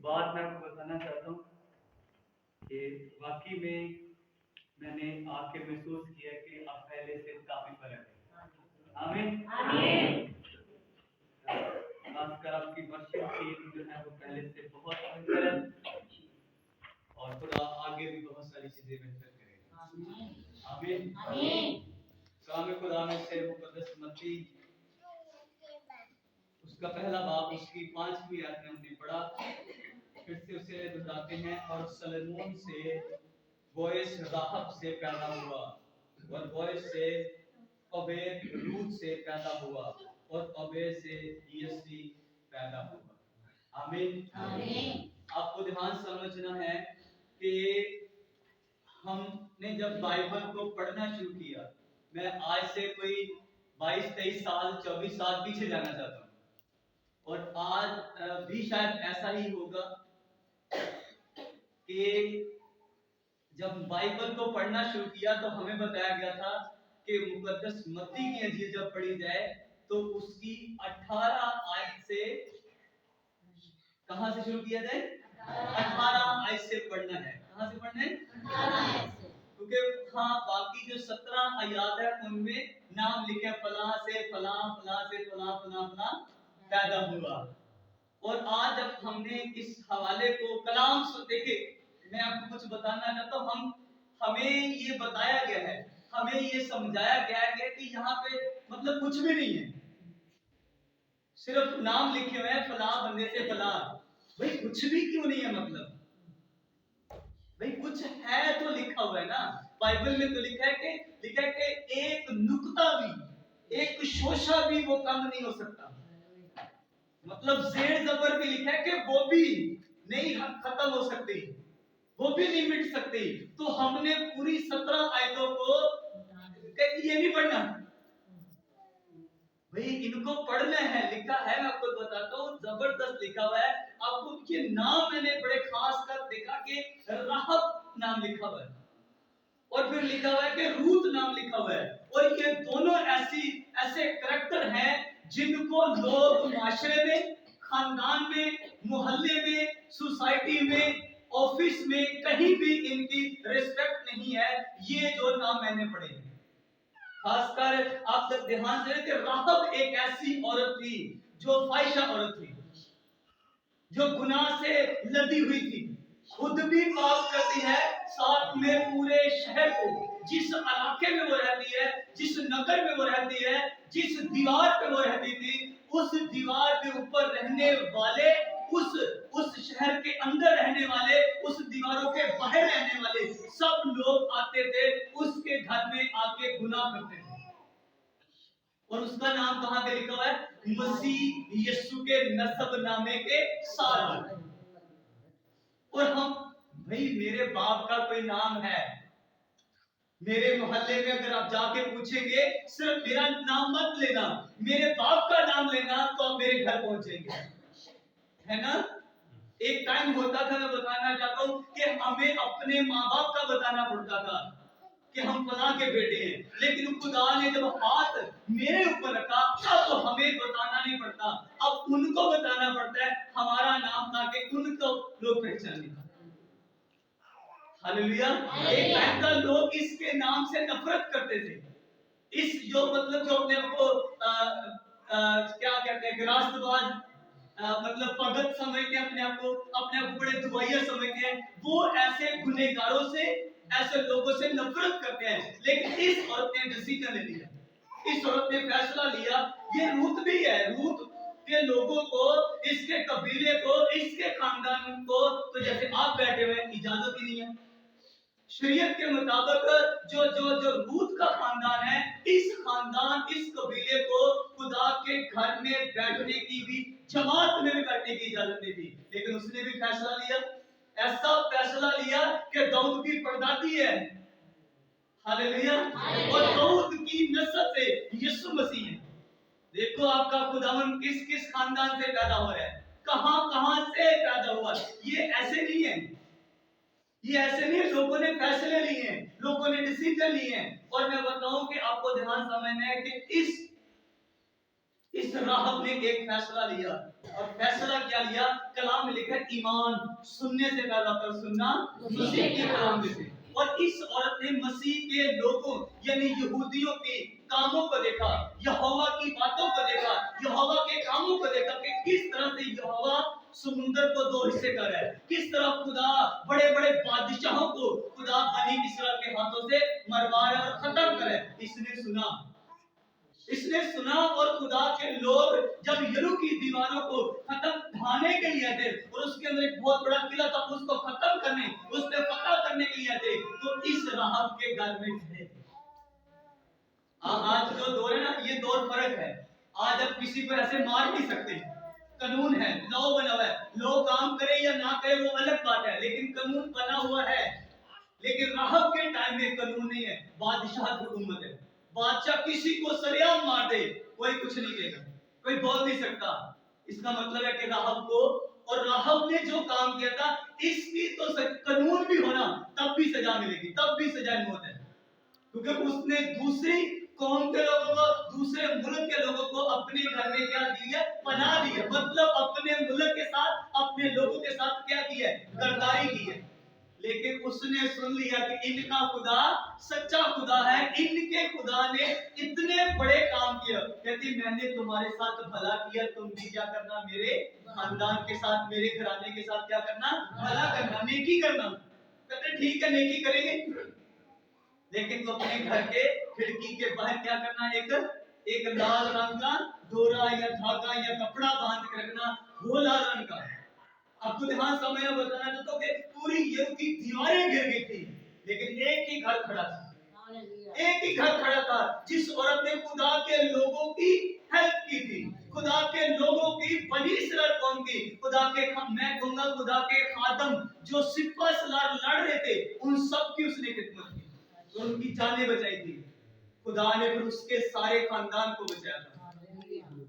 बात मैं आपको बताना चाहता हूँ कि वाकई में मैंने आके महसूस किया कि अब पहले से काफी फर्क है। आमीन आमीन। खासकर आपकी वर्शिप टीम जो है वो पहले से बहुत बेहतर है और खुदा आगे भी बहुत सारी चीजें बेहतर करेगा। आमीन आमीन। कलाम खुदा में से मुकद्दस मत्ती उसका पहला बाब उसकी 5वीं आयत में हमने पढ़ा। फिर से उसे दोहराते हैं। और सलमोन से बोएस राहब से पैदा हुआ और बोएस से ओबेद रूत से पैदा हुआ और ओबेद से यिसै पैदा हुआ। आमीन आमीन। आपको ध्यान समझना है कि हमने जब बाइबल को पढ़ना शुरू किया, मैं आज से कोई 22-23 साल 24 साल पीछे जाना चाहता हूँ और आज भी शायद ऐसा ही होगा कि जब बाइबल को पढ़ना शुरू किया तो हमें बताया गया था कि मुकद्दस मत्ती की अंजील जब पढ़ी जाए तो उसकी 18 आयत से कहां से शुरू किया जाए? 18 आयत से पढ़ना है। कहां से पढ़ना है? 18 आयत से। क्योंकि हाँ बाकी जो 17 आयत है उनमें नाम लिखे फलां से फलां, फलां से फलां, फलां फलां पैदा हुआ। और आज जब हमने इस हवाले को कलाम से देखे, मैं आपको कुछ बताना चाहता हूँ। हमें ये बताया गया है, हमें ये समझाया गया है कि यहाँ पे मतलब कुछ भी नहीं है, सिर्फ नाम लिखे हुए हैं फलां बंदे से फलां। भाई कुछ भी क्यों नहीं है? मतलब भाई कुछ है तो लिखा हुआ है ना। बाइबल में तो लिखा है कि एक नुक्ता भी, एक शोशा भी वो कम नहीं हो सकता। मतलब जेर जबर भी लिखा है कि वो भी नहीं खत्म हो सकती, वो भी नहीं मिट सकती। तो हमने पूरी 17 आयतों को ये नहीं पढ़ना भाई, इनको पढ़ना है। लिखा है, मैं आपको बताता हूँ, जबरदस्त लिखा हुआ है। आपको ये नाम मैंने बड़े खास कर देखा कि राहब नाम लिखा हुआ है और फिर लिखा हुआ है कि रूत नाम लिखा हुआ है। और ये दोनों ऐसे करैक्टर हैं जिनको लोग माशरे में, खानदान में, मोहल्ले में, सोसाइटी में, ऑफिस में, कहीं भी इनकी रिस्पेक्ट नहीं है। ये जो नाम मैंने पढ़े हैं, खासकर आप सब ध्यान से कि राहब एक ऐसी औरत थी जो फाहिशा औरत थी, जो गुनाह से लदी हुई थी, खुद भी पाप करती है, साथ में पूरे शहर को, जिस इलाके में वो रहती है, जिस नगर में वो रहती है, जिस दीवार पे वो रहती थी, उस दीवार के ऊपर रहने वाले, उस शहर के अंदर रहने वाले, उस दीवारों के बाहर रहने वाले सब लोग आते थे, उसके घर में आके गुनाह करते थे। और उसका नाम कहां पे लिखा हुआ है? मसीह यीशु के नसब नामे के साथ। और हम भाई, मेरे बाप का कोई नाम है, मेरे मोहल्ले में अगर आप जाके पूछेंगे, सिर्फ मेरा नाम मत लेना, मेरे बाप का नाम लेना, तो आप मेरे घर पहुंचेंगे, है ना। एक टाइम होता था, मैं बताना चाहता हूँ कि हमें अपने माँ बाप का बताना पड़ता था कि हम फलां के बेटे हैं, लेकिन खुदा ने जब हाथ मेरे ऊपर रखा, अब तो हमें बताना नहीं पड़ता, अब उनको बताना पड़ता है हमारा नाम, ताकि उनको लोग पहचाने। हालेलुया। एक टाइम का लोग इसके नाम से नफरत करते थे, इस जो मतलब जो अपने को क्या कहते हैं, गिरास्तबाज, मतलब भगत समझते हैं अपने आप को बड़े दुआइया समझते हैं, वो ऐसे गुनहगारों से, ऐसे लोगों से नफरत करते हैं। लेकिन इस औरत ने डिसीजन ले लिया, इस औरत ने फैसला लिया। ये रूत भी है, रूत के लोगों को, इसके कबीले को, इसके खानदान को, तो जैसे आप बैठे हुए इजाजत ही नहीं है। शरीयत के मुताबिक जो जो जो रूत का खानदान है, इस खानदान, इस कबीले को खुदा के घर में बैठने की भी, जमात में भी बैठने की इजाजत नहीं थी। लेकिन उसने भी फैसला लिया, ऐसा फैसला लिया कि दाऊद की परदादी है, हालेलुया, और दाऊद की नस्ल से यीशु मसीह है। देखो आपका खुदावन किस किस खानदान से पैदा हो रहा है, कहां कहां से पैदा हुआ। ये ऐसे नहीं है, ये ऐसे नहीं, लोगों ने फैसले लिए हैं, लोगों ने डिसीजन लिए हैं। और मैं बताऊं कि आपको ध्यान समझना है कि इस राहब ने एक फैसला लिया और फैसला क्या लिया? कलाम में लिखा है ईमान सुनने से पैदा होता है, सुनना मसीह के कलाम में से। और इस औरत ने मसीह के लोगों यानी यहूदियों के कामों को देखा, यहोवा की बातों को देखा, यहोवा के कामों को देखा कि किस तरह से यहोवा समुद्र को दो हिस्से कर रहा है, किस तरह खुदा बड़े बड़े बादशाहों को खुदा बनी इस्राएल के हाथों से मरवा रहा है और खत्म कर रहा है। इसने सुना और खुदा के लोग जब यरू की दीवारों को खत्म ढाने के लिए थे और उसके अंदर एक बहुत बड़ा किला था, उसको खत्म करने, उस पे फतह करने के लिए थे, तो इस राहब के घर में थे। आज जो दौर है ना, ये दौर फर्क है। आज अब किसी को ऐसे मार नहीं सकते, कानून है, लॉ बना हुआ है, लोग काम करे या ना करे वो अलग बात है, लेकिन कानून बना हुआ है। लेकिन राहब के टाइम में कानून नहीं है, बादशाह हुकूमत है। बादशाह किसी को सरेआम मार दे, कोई कुछ नहीं कहेगा, कोई बोल नहीं सकता। इसका मतलब है कि राहब को, और राहब ने जो काम किया था इसकी तो कानून भी होना तब भी सजा मिलेगी, तब भी सजा मौत है, क्योंकि उसने दूसरी कौम के लोगों को, दूसरे मुल्क के लोगों को अपने घर में क्या दिया? पनाह दी है। मतलब अपने मुल्क के साथ, अपने लोगों के साथ क्या किया? गद्दारी की है। लेकिन उसने सुन लिया कि इनका खुदा सच्चा खुदा है, इनके खुदा ने इतने बड़े काम किए। कहती मैंने तुम्हारे साथ भला किया, तुम भी क्या करना? मेरे खानदान के साथ, मेरे घराने के साथ क्या करना? भला करना, नेकी करना। कहते ठीक है, नेकी करेंगे, लेकिन तो अपने घर के खिड़की के बाहर क्या करना? एक लाल रंग का डोरा या धागा या कपड़ा बांध के रखना, वो लाल रंग का। अब तो ध्यान समय बताना चाहता हूं कि पूरी यरू की दीवारें गिर गई थी, लेकिन एक ही घर खड़ा था, एक ही घर खड़ा था जिस औरत ने खुदा के लोगों की हेल्प की थी, खुदा के लोगों की, बनी इस्राएल कौम की, खुदा के, मैं कहूंगा खुदा के खादम जो सिपा सलार लड़ रहे थे, उन सब की उसने खिदमत की और उनकी जानें बचाई थी। खुदा ने फिर उसके सारे खानदान को बचाया था।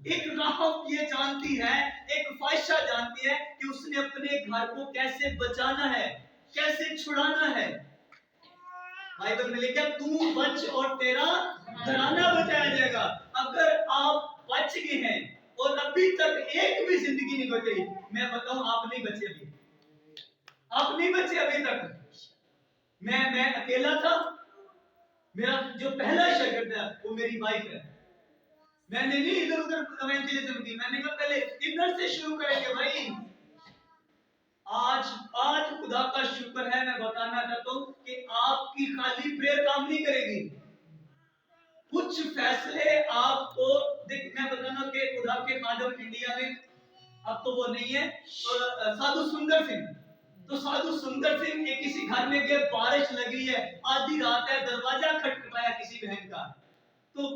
एक राहब ये जानती है, एक फायशा जानती है कि उसने अपने घर को कैसे बचाना है, कैसे छुड़ाना है। बाइबल में लिखा तू बच और तेरा घराना बचाया जाएगा। अगर आप बच गए हैं और अभी तक एक भी जिंदगी नहीं बची, मैं बताऊं आप नहीं बचे, अभी आप नहीं बचे अभी तक। मैं अकेला था, मेरा जो पहला शागिर्द है वो मेरी वाइफ है। मैंने नहीं इधर उधर इवेंजलिज्म की, मैंने कहा पहले इधर से शुरू करेंगे भाई। आज खुदा का शुक्र है, मैं बताना चाहता हूं कि आपकी खाली प्रेयर काम नहीं करेगी। कुछ फैसले आपको मैं बताना कि खुदा के खादम इंडिया में अब तो वो नहीं है, तो साधु सुंदर सिंह, तो साधु सुंदर सिंह के किसी घर में गए, बारिश लगी है, आधी रात है, दरवाजा खटखटाया किसी बहन का, तो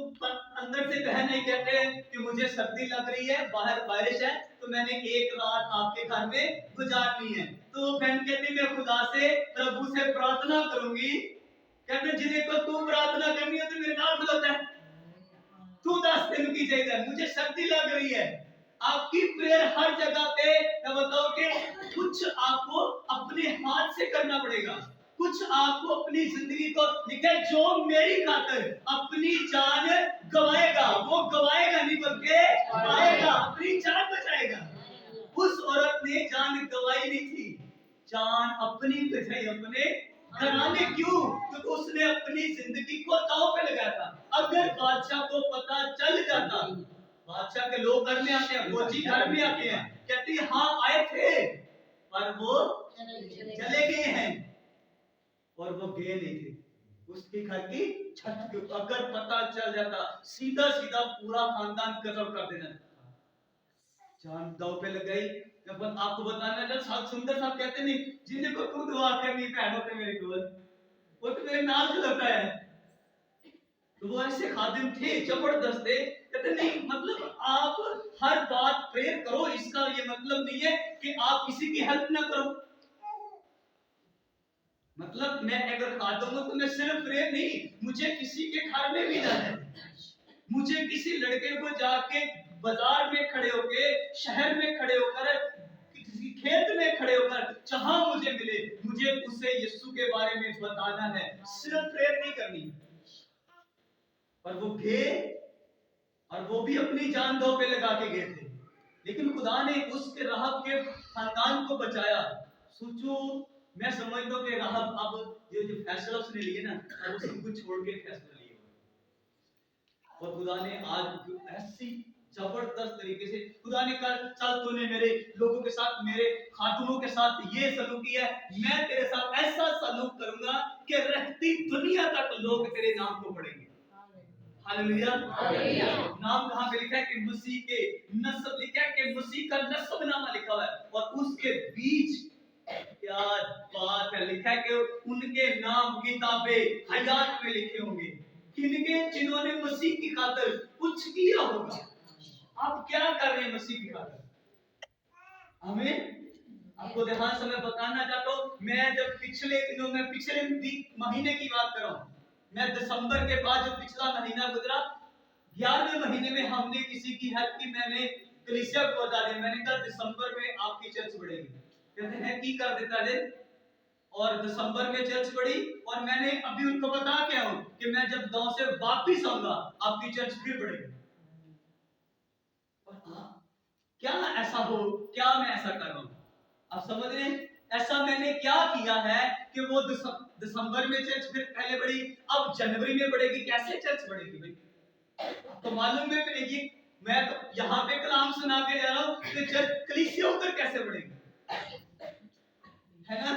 अंदर से बहन नहीं कहते कि मुझे सर्दी लग रही है, बाहर बारिश है, तो मैंने एक रात आपके घर में गुजारनी है। तो बहन कहती मैं खुदा से, प्रभु से प्रार्थना करूंगी। कहते जिन्हें को तू प्रार्थना करनी है तो मेरे नाम खिलाता है, तू 10 दिन की चाहिए, मुझे सर्दी लग रही है। आपकी प्रेयर हर जगह पे, मैं बताऊं कि कुछ आपको अपने हाथ से करना पड़ेगा, कुछ आपको अपनी जिंदगी को लिखे जो मेरी खातिर अपनी जान गवाएगा, वो गवाएगा नहीं बल्कि पाएगा, अपनी जान बचाएगा। उस औरत ने जान गवाई नहीं थी, जान अपनी बचाई, अपने घराने। क्यों? क्योंकि उसने अपनी जिंदगी को दांव पे लगाया था। अगर बादशाह को पता चल जाता, बादशाह के लोग घर में आते हैं, फौजी घर में आते हैं, कहती हाँ आए थे पर वो चले गए हैं, और वो गए नहीं थे उसके घर की छत के ऊपर। अगर पता चल जाता सीधा सीधा पूरा खानदान कत्ल कर देना। जान दांव पे लग गई। जब आपको बताना जब साथ सुंदर साहब कहते नहीं जिन्हें को तू दुआ करनी बहनों पे मेरी को, वो तो मेरे नाम खिलाता है। तो वो ऐसे खादिम थे, जबरदस्त थे। कहते नहीं मतलब आप हर बात प्रेयर करो, इसका ये मतलब नहीं है कि आप किसी की हेल्प ना करो। मतलब मैं अगर खादिम हूं तो मैं सिर्फ प्रेयर नहीं, मुझे किसी के घर में भी जाना है, मुझे किसी लड़के को जाके बाजार में खड़े होके, शहर में खड़े होकर, किसी खेत में खड़े होकर, जहां मुझे मिले, मुझे उसे यीशु के बारे में बताना है, सिर्फ प्रेयर नहीं करनी। पर वो गए और वो भी अपनी जान दांव पे लगा के गए थे। लेकिन खुदा ने उसके राहब के खानदान को बचाया। सोचो, मैं समझता हूँ कि राहब अब ये जो फैसला उसने लिए ना, अब वो सब कुछ छोड़ के फैसला लिए, और खुदा ने आज ऐसी जबरदस्त तरीके से खुदा ने कहा, चल तूने मेरे लोगों के साथ, मेरे खातूनों के साथ ये सलूक किया है, मैं तेरे साथ ऐसा सलूक करूंगा कि रहती दुनिया तक लोग तेरे नाम को पढ़ेंगे। हालेलुया। नाम कहाँ पे लिखा है कि मसीह के नस्ब, लिखा है कि मसीह का नस्बनामा लिखा हुआ है, और उसके बीच क्या बात है, लिखा है कि उनके नाम किताबे हयात में लिखे होंगे, किनके जिन्होंने मसीह की खातिर कुछ किया होगा। आप क्या कर रहे हैं मसीह की खातिर? हमें आपको ध्यान से मैं बताना चाहता हूँ, मैं जब पिछले दिनों में पिछले महीने की बात कर रहा हूँ, मैं दिसंबर के बाद जो पिछला महीना गुजरा, 11वें महीने में हमने किसी की हेल्प की। मैंने कलीसिया को बता दिया, मैंने कहा दिसंबर में आपकी चर्च बढ़ेगी। कहते हैं की कर देता है, और दिसंबर में चर्च बढ़ी, और मैंने अभी उनको बता के आऊं कि मैं जब गांव से वापस आऊंगा आपकी चर्च फिर बढ़ेगी। क्या ऐसा हो, क्या मैं ऐसा कर रहा हूं? आप समझ रहे हैं ऐसा मैंने क्या किया है कि वो दिसंबर में चर्च फिर पहले बढ़ी, अब जनवरी में बढ़ेगी। कैसे चर्च बढ़ेगी भाई? तो मालूम में बढ़ेगी। मैं तो यहाँ पे कलाम सुना के जा रहा हूँ कि चर्च कलीसिया होकर कैसे बढ़ेगी, है ना?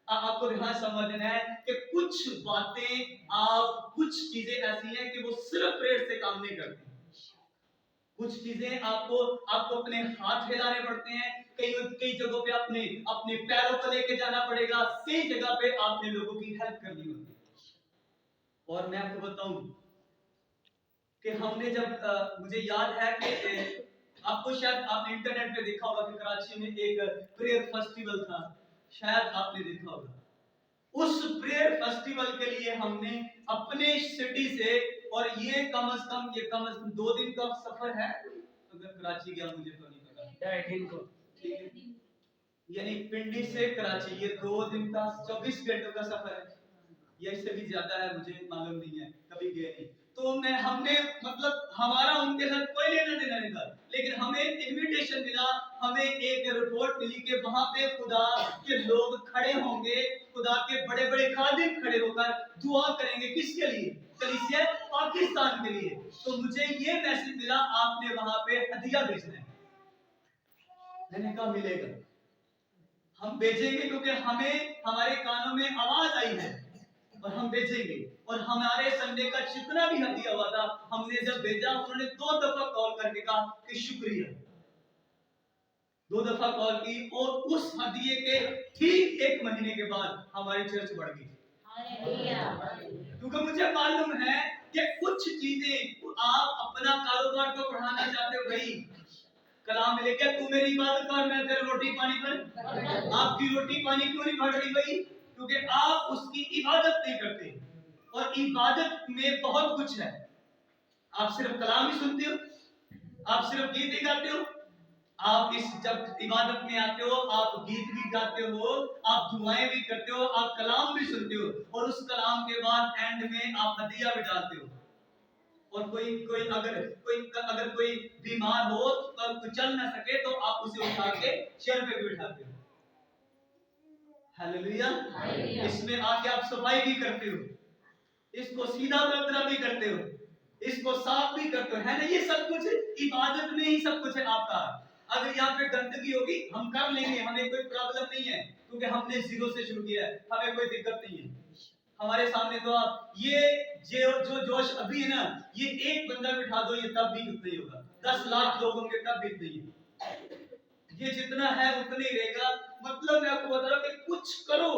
आपको ध्यान समझना है कि कुछ बातें, आप कुछ चीजें ऐसी हैं कि वो सिर्फ प्रेयर से काम नहीं करती। कुछ चीजें आपको आपको अपने हाथ हिलाने पड़ते हैं, कई कई जगहों पे अपने अपने पैरों को लेके जाना पड़ेगा, कई जगह पे आपने लोगों की हेल्प करनी होती है। और मैं आपको बताऊं कि हमने जब मुझे याद है कि आपको शायद आपने इंटरनेट पे देखा होगा कि कराची में एक प्रेयर फेस्टिवल था, शायद आपने देखा होगा। उस प्रेयर फेस्टिवल के लिए हमने अपने सिटी से, और ये कम से कम 2 दिन का सफर है, अगर कराची गया मुझे तो नहीं पता, ठीक है, यानी पिंडी से कराची ये 2 दिन का 24 घंटों का सफर है, या इससे भी ज्यादा है, मुझे मालूम नहीं है, कभी गए नहीं। तो हमने मतलब हमारा उनके साथ कोई लेना देना नहीं था, लेकिन हमें इनविटेशन मिला, हमें एक रिपोर्ट मिली कि वहां पे खुदा के लोग खड़े होंगे, खुदा के बड़े बड़े खादिम खड़े होकर दुआ करेंगे। किसके लिए? कलीसिया पाकिस्तान के लिए। तो मुझे ये मैसेज मिला, आपने वहां पे हदिया भेजना है। मैंने कहा मिलेगा, हम भेजेंगे, क्योंकि हमें हमारे कानों में आवाज आई है और हम भेजेंगे। और हमारे संडे का जितना भी हदिया हुआ था, हमने जब भेजा, उन्होंने 2 दफा कॉल करके कहा कि शुक्रिया। 2 दफा कॉल की, और उस हदिये के ठीक 1 महीने के बाद हमारी चर्च बढ़ गई। क्योंकि मुझे मालूम है कि कुछ चीजें आप अपना कारोबार को बढ़ाना चाहते हो, भाई कलाम में लेके तू मेरी इबादत कर, मैं तेरे रोटी पानी पर। आपकी रोटी पानी क्यों नहीं बढ़ रही भाई? क्योंकि आप उसकी इबादत नहीं करते, और इबादत में बहुत कुछ है। आप सिर्फ कलाम ही सुनते हो, आप सिर्फ गीत ही गाते हो, आप इस जब इबादत में आते हो आप गीत भी गाते हो, आप दुआएं भी करते हो, आप कलाम भी सुनते हो, और उस कलाम के बाद एंड में आप हदिया भी डालते हो। और कोई कोई अगर कोई बीमार हो तो चल ना सके तो आप उसे उठा के चेयर पे बिठाते हो। हालेलुया। इसमें आके आप सफाई भी करते हो, इसको सीधा बरतरा भी करते हो, इसको साफ भी करते हो, है ना? ये सब कुछ इबादत में ही सब कुछ है आपका। अगर यहाँ पे गंदगी होगी हम कर लेंगे, हमें कोई प्रॉब्लम नहीं है, क्योंकि हमने जीरो से शुरू किया है, हमें कोई दिक्कत नहीं है। हमारे सामने तो आप ये जो जोश अभी है ना, ये एक बंदा बिठा दो, ये तब भी उतना ही होगा। 10 लाख लोग होंगे तब भी उतना ही है। ये जितना है उतना ही रहेगा। मतलब मैं आपको बता रहा हूँ कि कुछ करो,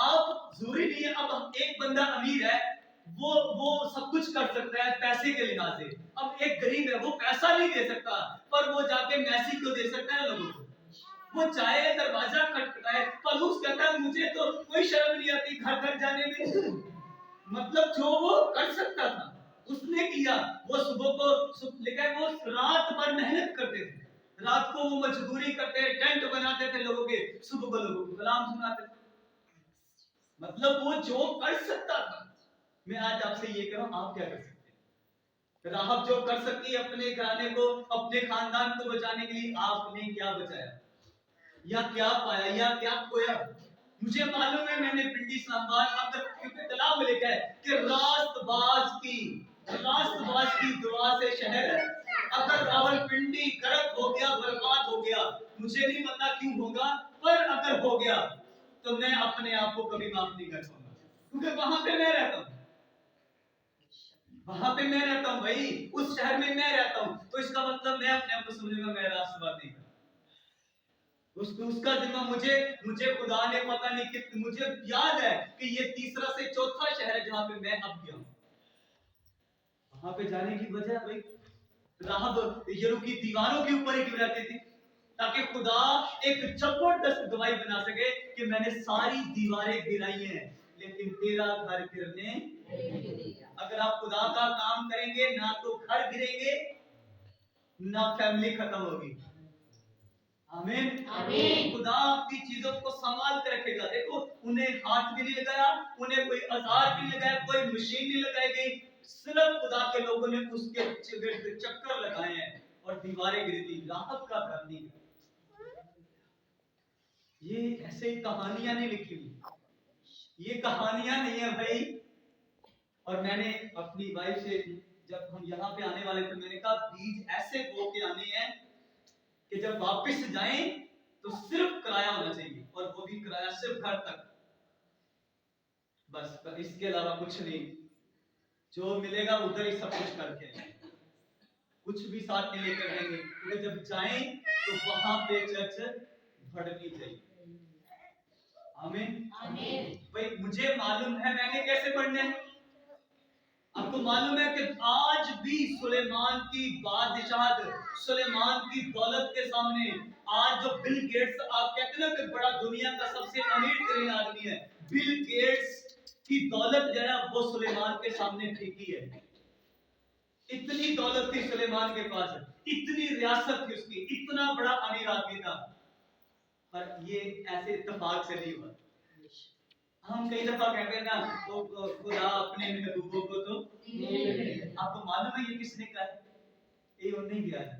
आप जरूरी नहीं है अब एक बंदा अमीर है वो सब कुछ कर सकता है पैसे के लिहाज से। अब एक गरीब है वो पैसा नहीं दे सकता, पर वो जाके मैसेज तो दे सकता है लोगों को। वो चाहे दरवाजा खटखटाए, पलूस कहता है मुझे तो कोई शर्म नहीं आती घर घर जाने में। मतलब जो वो कर सकता था उसने किया। वो सुबह को लेकर वो रात भर मेहनत करते थे, रात को वो मजदूरी करते, टेंट बनाते थे लोगों के, सुबह को लोगों को कलाम सुनाते थे। मतलब वो जो कर सकता था। मैं आज आपसे ये कह रहा हूं, आप क्या कर सकते हैं? राहब जो कर सकती है अपने घराने को, अपने खानदान को बचाने के लिए, आपने क्या बचाया या क्या पाया या क्या खोया? मुझे मालूम है मैंने पिंडी संभाल, अब क्योंकि कलाम में लिखा है कि रास्तबाज की दुआ से शहर है। अगर रावलपिंडी करक हो गया, बर्बाद हो गया, मुझे नहीं पता क्यों होगा, पर अगर हो गया तो मैं अपने आप को कभी माफ नहीं कर पाऊंगा, क्योंकि वहां पे मैं रहता हूं, वहां पे मैं रहता हूं भाई, उस शहर में मैं रहता हूं, तो इसका मतलब मैं अपने आप को समझूंगा मैं रास्तबाज नहीं कर, उसका जिम्मा मुझे मुझे खुदा ने पता नहीं कि मुझे याद है कि ये तीसरा से चौथा शहर है जहां पे मैं अब गया हूं। वहां पे जाने की वजह भाई, राहब यरू की दीवारों के ऊपर ही क्यों रहती थी, ताकि खुदा एक जबरदस्त गवाही बना सके कि मैंने सारी दीवारें गिराई हैं लेकिन तेरा घर गिरने। अगर आप खुदा का काम करेंगे ना तो घर गिरेंगे ना फैमिली खत्म होगी। आमीन आमीन। खुदा आपकी चीजों को संभाल कर रखेगा। देखो उन्हें हाथ भी नहीं लगाया, उन्हें कोई औजार भी नहीं लगाया, कोई मशीन नहीं लगाई गई, सिर्फ खुदा के लोगों ने उसके चक्कर लगाए हैं और दीवारें गिरी थी। राहब का घर नहीं। ये ऐसे कहानियां नहीं लिखी हुई, ये कहानियां नहीं है भाई। और मैंने अपनी वाइफ से जब हम यहाँ पे आने वाले थे, मैंने कहा बीज ऐसे बो के आने हैं कि जब वापस जाएं तो सिर्फ किराया होना चाहिए, और वो भी किराया सिर्फ घर तक, बस इसके अलावा कुछ नहीं। जो मिलेगा उधर ही सब कुछ करके, कुछ भी साथ में लेकर रहेंगे, क्योंकि जब जाएं तो वहां पे चर्च भड़कनी चाहिए। आमीन आमीन। भाई मुझे मालूम है मैंने कैसे पढ़ना है, आपको मालूम है कि आज भी सुलेमान की बादशाहत, सुलेमान की दौलत के सामने, आज जो बिल गेट्स, आप कहते हैं ना कि बड़ा दुनिया का सबसे अमीर तरीन आदमी है, बिल गेट्स की दौलत जो है वो सुलेमान के सामने फीकी है। इतनी दौलत थी सुलेमान के पास, इतनी रियासत थी उसकी, इतना बड़ा अमीर आदमी था, पर ये ऐसे इत्तेफाक से नहीं हुआ। हम कई दफा कहते हैं ना तो खुदा अपने महबूबों को तो आपको मालूम है ये किसने कहा है? ये वो नहीं किया है,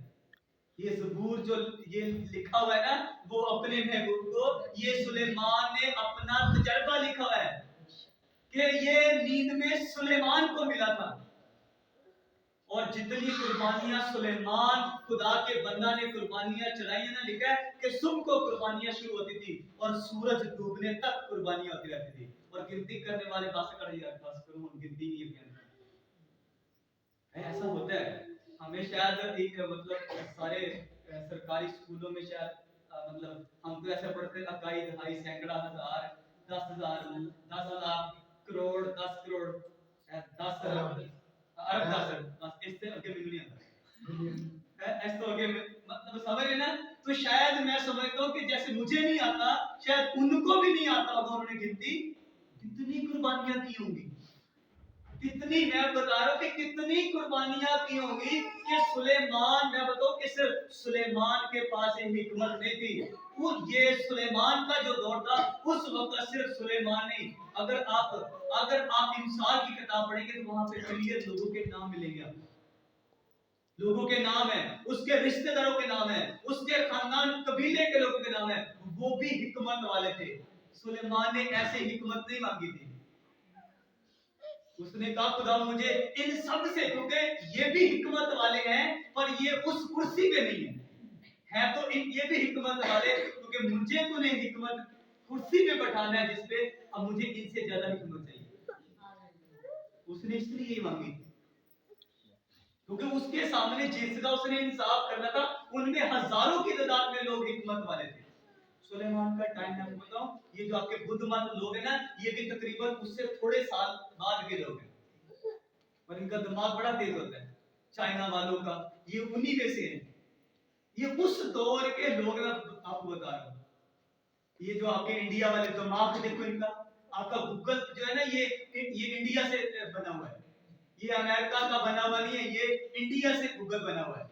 ये ज़बूर जो ये लिखा हुआ है ना, वो अपने महबूब को, ये सुलेमान ने अपना तजर्बा लिखा हुआ है कि ये नींद में सुलेमान को मिला था। और जितनी कुर्बानियां सुलेमान खुदा के बंदा ने कुर्बानियां चलाई है ना, लिखा है कि सुबह को कुर्बानियां शुरू होती थी और सूरज डूबने तक कुर्बानियां होती रहती थी, और गिनती करने वाले बस कर यार बस करो, हम गिनती नहीं है। ऐसा होता है, हमें शायद एक मतलब सारे सरकारी स्कूलों में शायद मतलब हम तो ऐसा पढ़ते हैं इकाई दहाई सैकड़ा हजार 10,000 10,00,000 करोड़ 10 करोड़ 10 अरब अरब 10 अरब, बस इससे आगे भी नहीं आता है। ऐसा आगे मतलब समझ रहे ना, तो शायद मैं समझता हूँ कि जैसे मुझे नहीं आता शायद उनको भी नहीं आता होगा, उन्होंने गिनती कितनी कुर्बानियां की होंगी, कितनी, मैं बता रहा हूं कि कितनी कुर्बानियां की होंगी कि सुलेमान, मैं बताऊं कि सिर्फ सुलेमान के पास एक हिकमत नहीं थी, वो ये सुलेमान का जो दौर था उस वक्त सिर्फ सुलेमान नहीं, अगर आप इंसान की किताब पढ़ेंगे तो वहां पे क्लियर लोगों के नाम मिलेंगे आपको, लोगों के नाम है, उसके रिश्तेदारों के नाम है, उसके खानदान कबीले के लोगों के नाम है, वो भी हिकमत वाले थे। सुलेमान ने ऐसे हिकमत नहीं मांगी थी, उसने कहा खुदा मुझे इन सब से, क्योंकि ये भी हिकमत वाले हैं पर ये उस कुर्सी पे नहीं है तो ये भी हिकमत वाले, क्योंकि मुझे तो नहीं हिकमत कुर्सी पे बैठाना है जिसपे, अब मुझे इनसे ज्यादा हिकमत चाहिए। उसने इसलिए ये मांगी क्योंकि उसके सामने जिसका उसने इंसाफ करना था उनमें हजारों की तादाद में लोग हिकमत वाले थे। सुलेमान का टाइम मैं आपको बताऊं, ये जो आपके बुद्ध मत लोग हैं ना, ये भी तकरीबन उससे थोड़े साल बाद के लोग हैं, और इनका दिमाग बड़ा तेज होता है चाइना वालों का, ये उन्हीं में से हैं, ये उस दौर के लोग, मैं आपको बता रहा हूँ। ये जो आपके इंडिया वाले दिमाग देखो इनका, आपका गूगल जो है ना ये इंडिया से बना हुआ है, ये अमेरिका का बना हुआ नहीं है, ये इंडिया से गूगल बना हुआ है।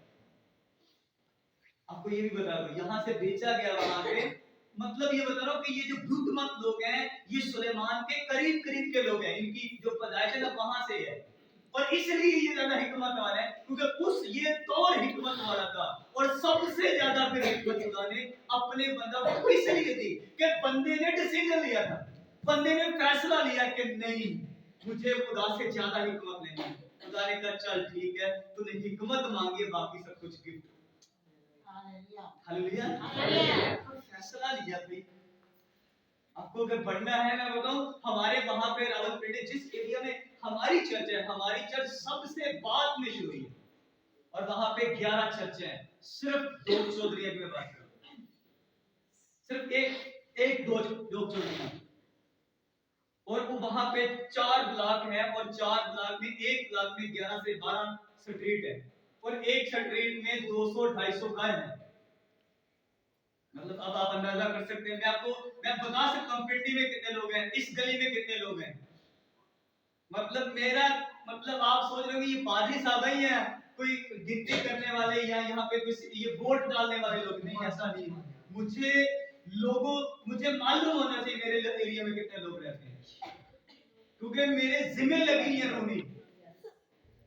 आपको ये भी बता दो यहाँ से बेचा गया वहां पे, मतलब ये बता रहा हूँ कि ये जो बुद्ध मत लोग हैं ये सुलेमान के करीब करीब के लोग हैं, इनकी जो पैदाइश है ना वहां से है, और इसलिए ये ज्यादा हिकमत वाला है क्योंकि उस ये तौर हिकमत वाला था। और सबसे ज्यादा फिर हिकमत खुदा ने अपने बंदा को इसलिए दी कि बंदे ने डिसीजन लिया था, बंदे ने फैसला लिया कि नहीं, मुझे खुदा से ज्यादा हिकमत लेनी है। खुदा ने कहा चल ठीक है, तूने हिकमत मांगी है, बाकी सब कुछ गिफ्ट। Hallelujah, hallelujah. फैसला लिया भाई। आपको अगर बढ़ना है, मैं बताऊं, हमारे वहां पे रावलपिंडी जिस एरिया में हमारी चर्च है, हमारी चर्च सबसे बाद में शुरू हुई है और वहां पे 11 चर्च हैं। सिर्फ दो चौधरी की मैं बात करूं, सिर्फ एक दो लोग चौधरी हैं। और वो वहां पे 4 ब्लॉक है और 4 ब्लॉक में, एक ब्लॉक में 11 से 12 स्ट्रीट है और एक स्ट्रीट में 200-250 घर है। मतलब अब आप अंदाजा कर सकते हैं। मैं बता सकता हूँ पिंडी में कितने लोग हैं, इस गली में कितने लोग हैं। मतलब मेरा मतलब आप सोच रहे हो ये पादरी साहब ही हैं, कोई गिनती करने वाले या यहाँ पे कुछ ये वोट डालने वाले लोग नहीं, ऐसा नहीं। मुझे मालूम होना चाहिए मेरे एरिया में कितने लोग रहते हैं, क्योंकि मेरे जिम्मे लगी है रोनी।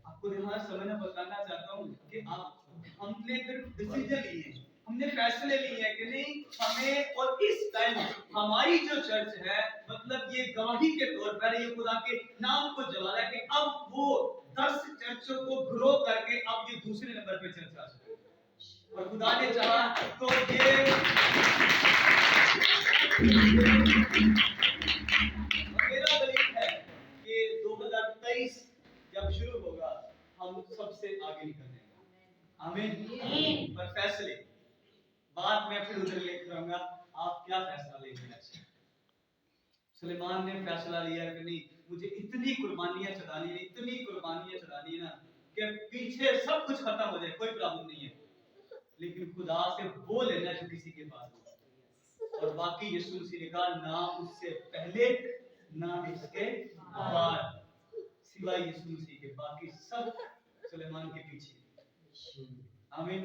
आपको ध्यान समझना बताना चाहता हूँ कि हमने फिर डिसीजन लिए, हमने फैसले लिए हैं कि नहीं हमें, और इस टाइम हमारी जो चर्च है मतलब ये गवाही के तौर पर ये खुदा के नाम को जला रहा है कि अब वो 10 चर्चों को ग्रो करके अब ये दूसरे नंबर पे चर्च आ सके। और खुदा ने चाहा तो ये मेरा बिलीव है कि 2023 जब शुरू होगा हम सबसे आगे निकल जाएंगे। आमीन। पर फैसले बात मैं फिर उधर लेकर आऊंगा, आप क्या फैसला लेंगे। सुलेमान ने फैसला लिया कि नहीं, मुझे इतनी कुर्बानियां चढ़ानी है, इतनी कुर्बानियां चढ़ानी है ना कि पीछे सब कुछ खत्म हो जाए, कोई प्रॉब्लम नहीं है, लेकिन खुदा से वो लेना जो किसी के पास हो। और बाकी यीशु मसीह ने कहा ना उससे पहले ना इसके बाद, सिवाय यीशु मसीह के बाकी सब सुलेमान के पीछे। आमीन।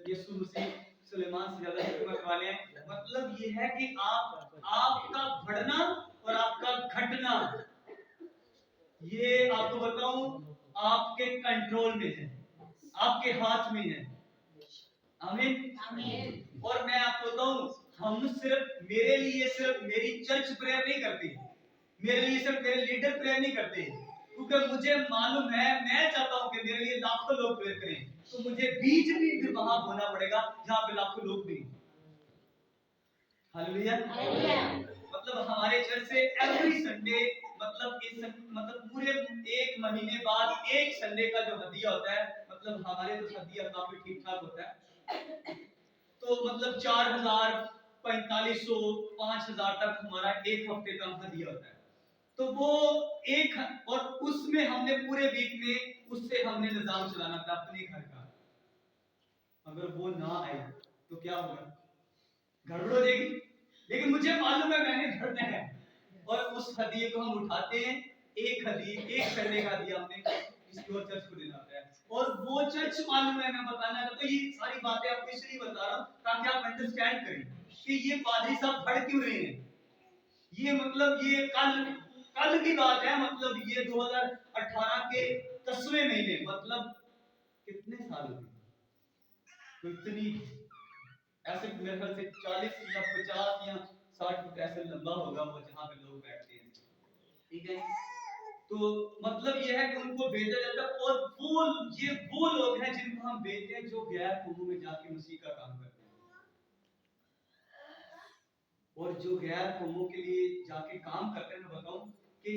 यीशु मसीह सुलेमान से ज्यादा हिकमत वाले हैं। मतलब ये है कि आपका बढ़ना और आपका घटना, ये आपको बताऊं आपके कंट्रोल में है, आपके हाथ में है। आमीन। और मैं आपको बताऊं, हम सिर्फ मेरे लिए सिर्फ मेरी चर्च प्रेयर नहीं करती, मेरे लिए सिर्फ मेरे लीडर प्रेयर नहीं करते, क्योंकि मुझे मालूम है, मैं चाहता हूं कि मेरे लिए लाखों लोग प्रेयर करें, तो मुझे बीच भी वहां होना पड़ेगा जहां पे लाखों लोग भी। हालेलुया। मतलब हमारे चर्च से एवरी संडे मतलब पूरे एक महीने बाद एक संडे का जो हदिया होता है, मतलब हमारे तो हदिया काफी ठीक ठाक होता है, तो मतलब 4000 4500 5000 तक हमारा एक हफ्ते का हदिया होता है। तो वो एक, और उसमें हमने पूरे वीक में उससे हमने निजाम चलाना था अपने घर का। अगर वो ना आए तो क्या होगा, गड़बड़ हो जाएगी। लेकिन मुझे मालूम है मैंने भरना है, और उस हदिये को हम उठाते हैं। एक संडे का हदिया हमने किसी और चर्च को देना होता है, और वो चर्च मालूम है, मैं बताना चाहता हूँ, ये सारी बातें आपको इसलिए बता रहा हूँ ताकि आप अंडरस्टैंड करें कि ये पादरी साहब पढ़ क्यों रहे हैं। ये मतलब ये कल की बात है, मतलब ये 2018 के 10वें महीने, मतलब कितने साल हो गए, तो इतनी ऐसे मेरे ख्याल से 40 या 50 या 60 फुट ऐसे लंबा होगा वो जहाँ पे लोग बैठते हैं, ठीक है। तो मतलब ये है कि उनको भेजा जाता है, और वो लोग हैं जिनको हम भेजते हैं जो गैर कौमों में जाके मसीह का काम करते हैं, और जो गैर कौमों के लिए जाके काम करते हैं। मैं बताऊं कि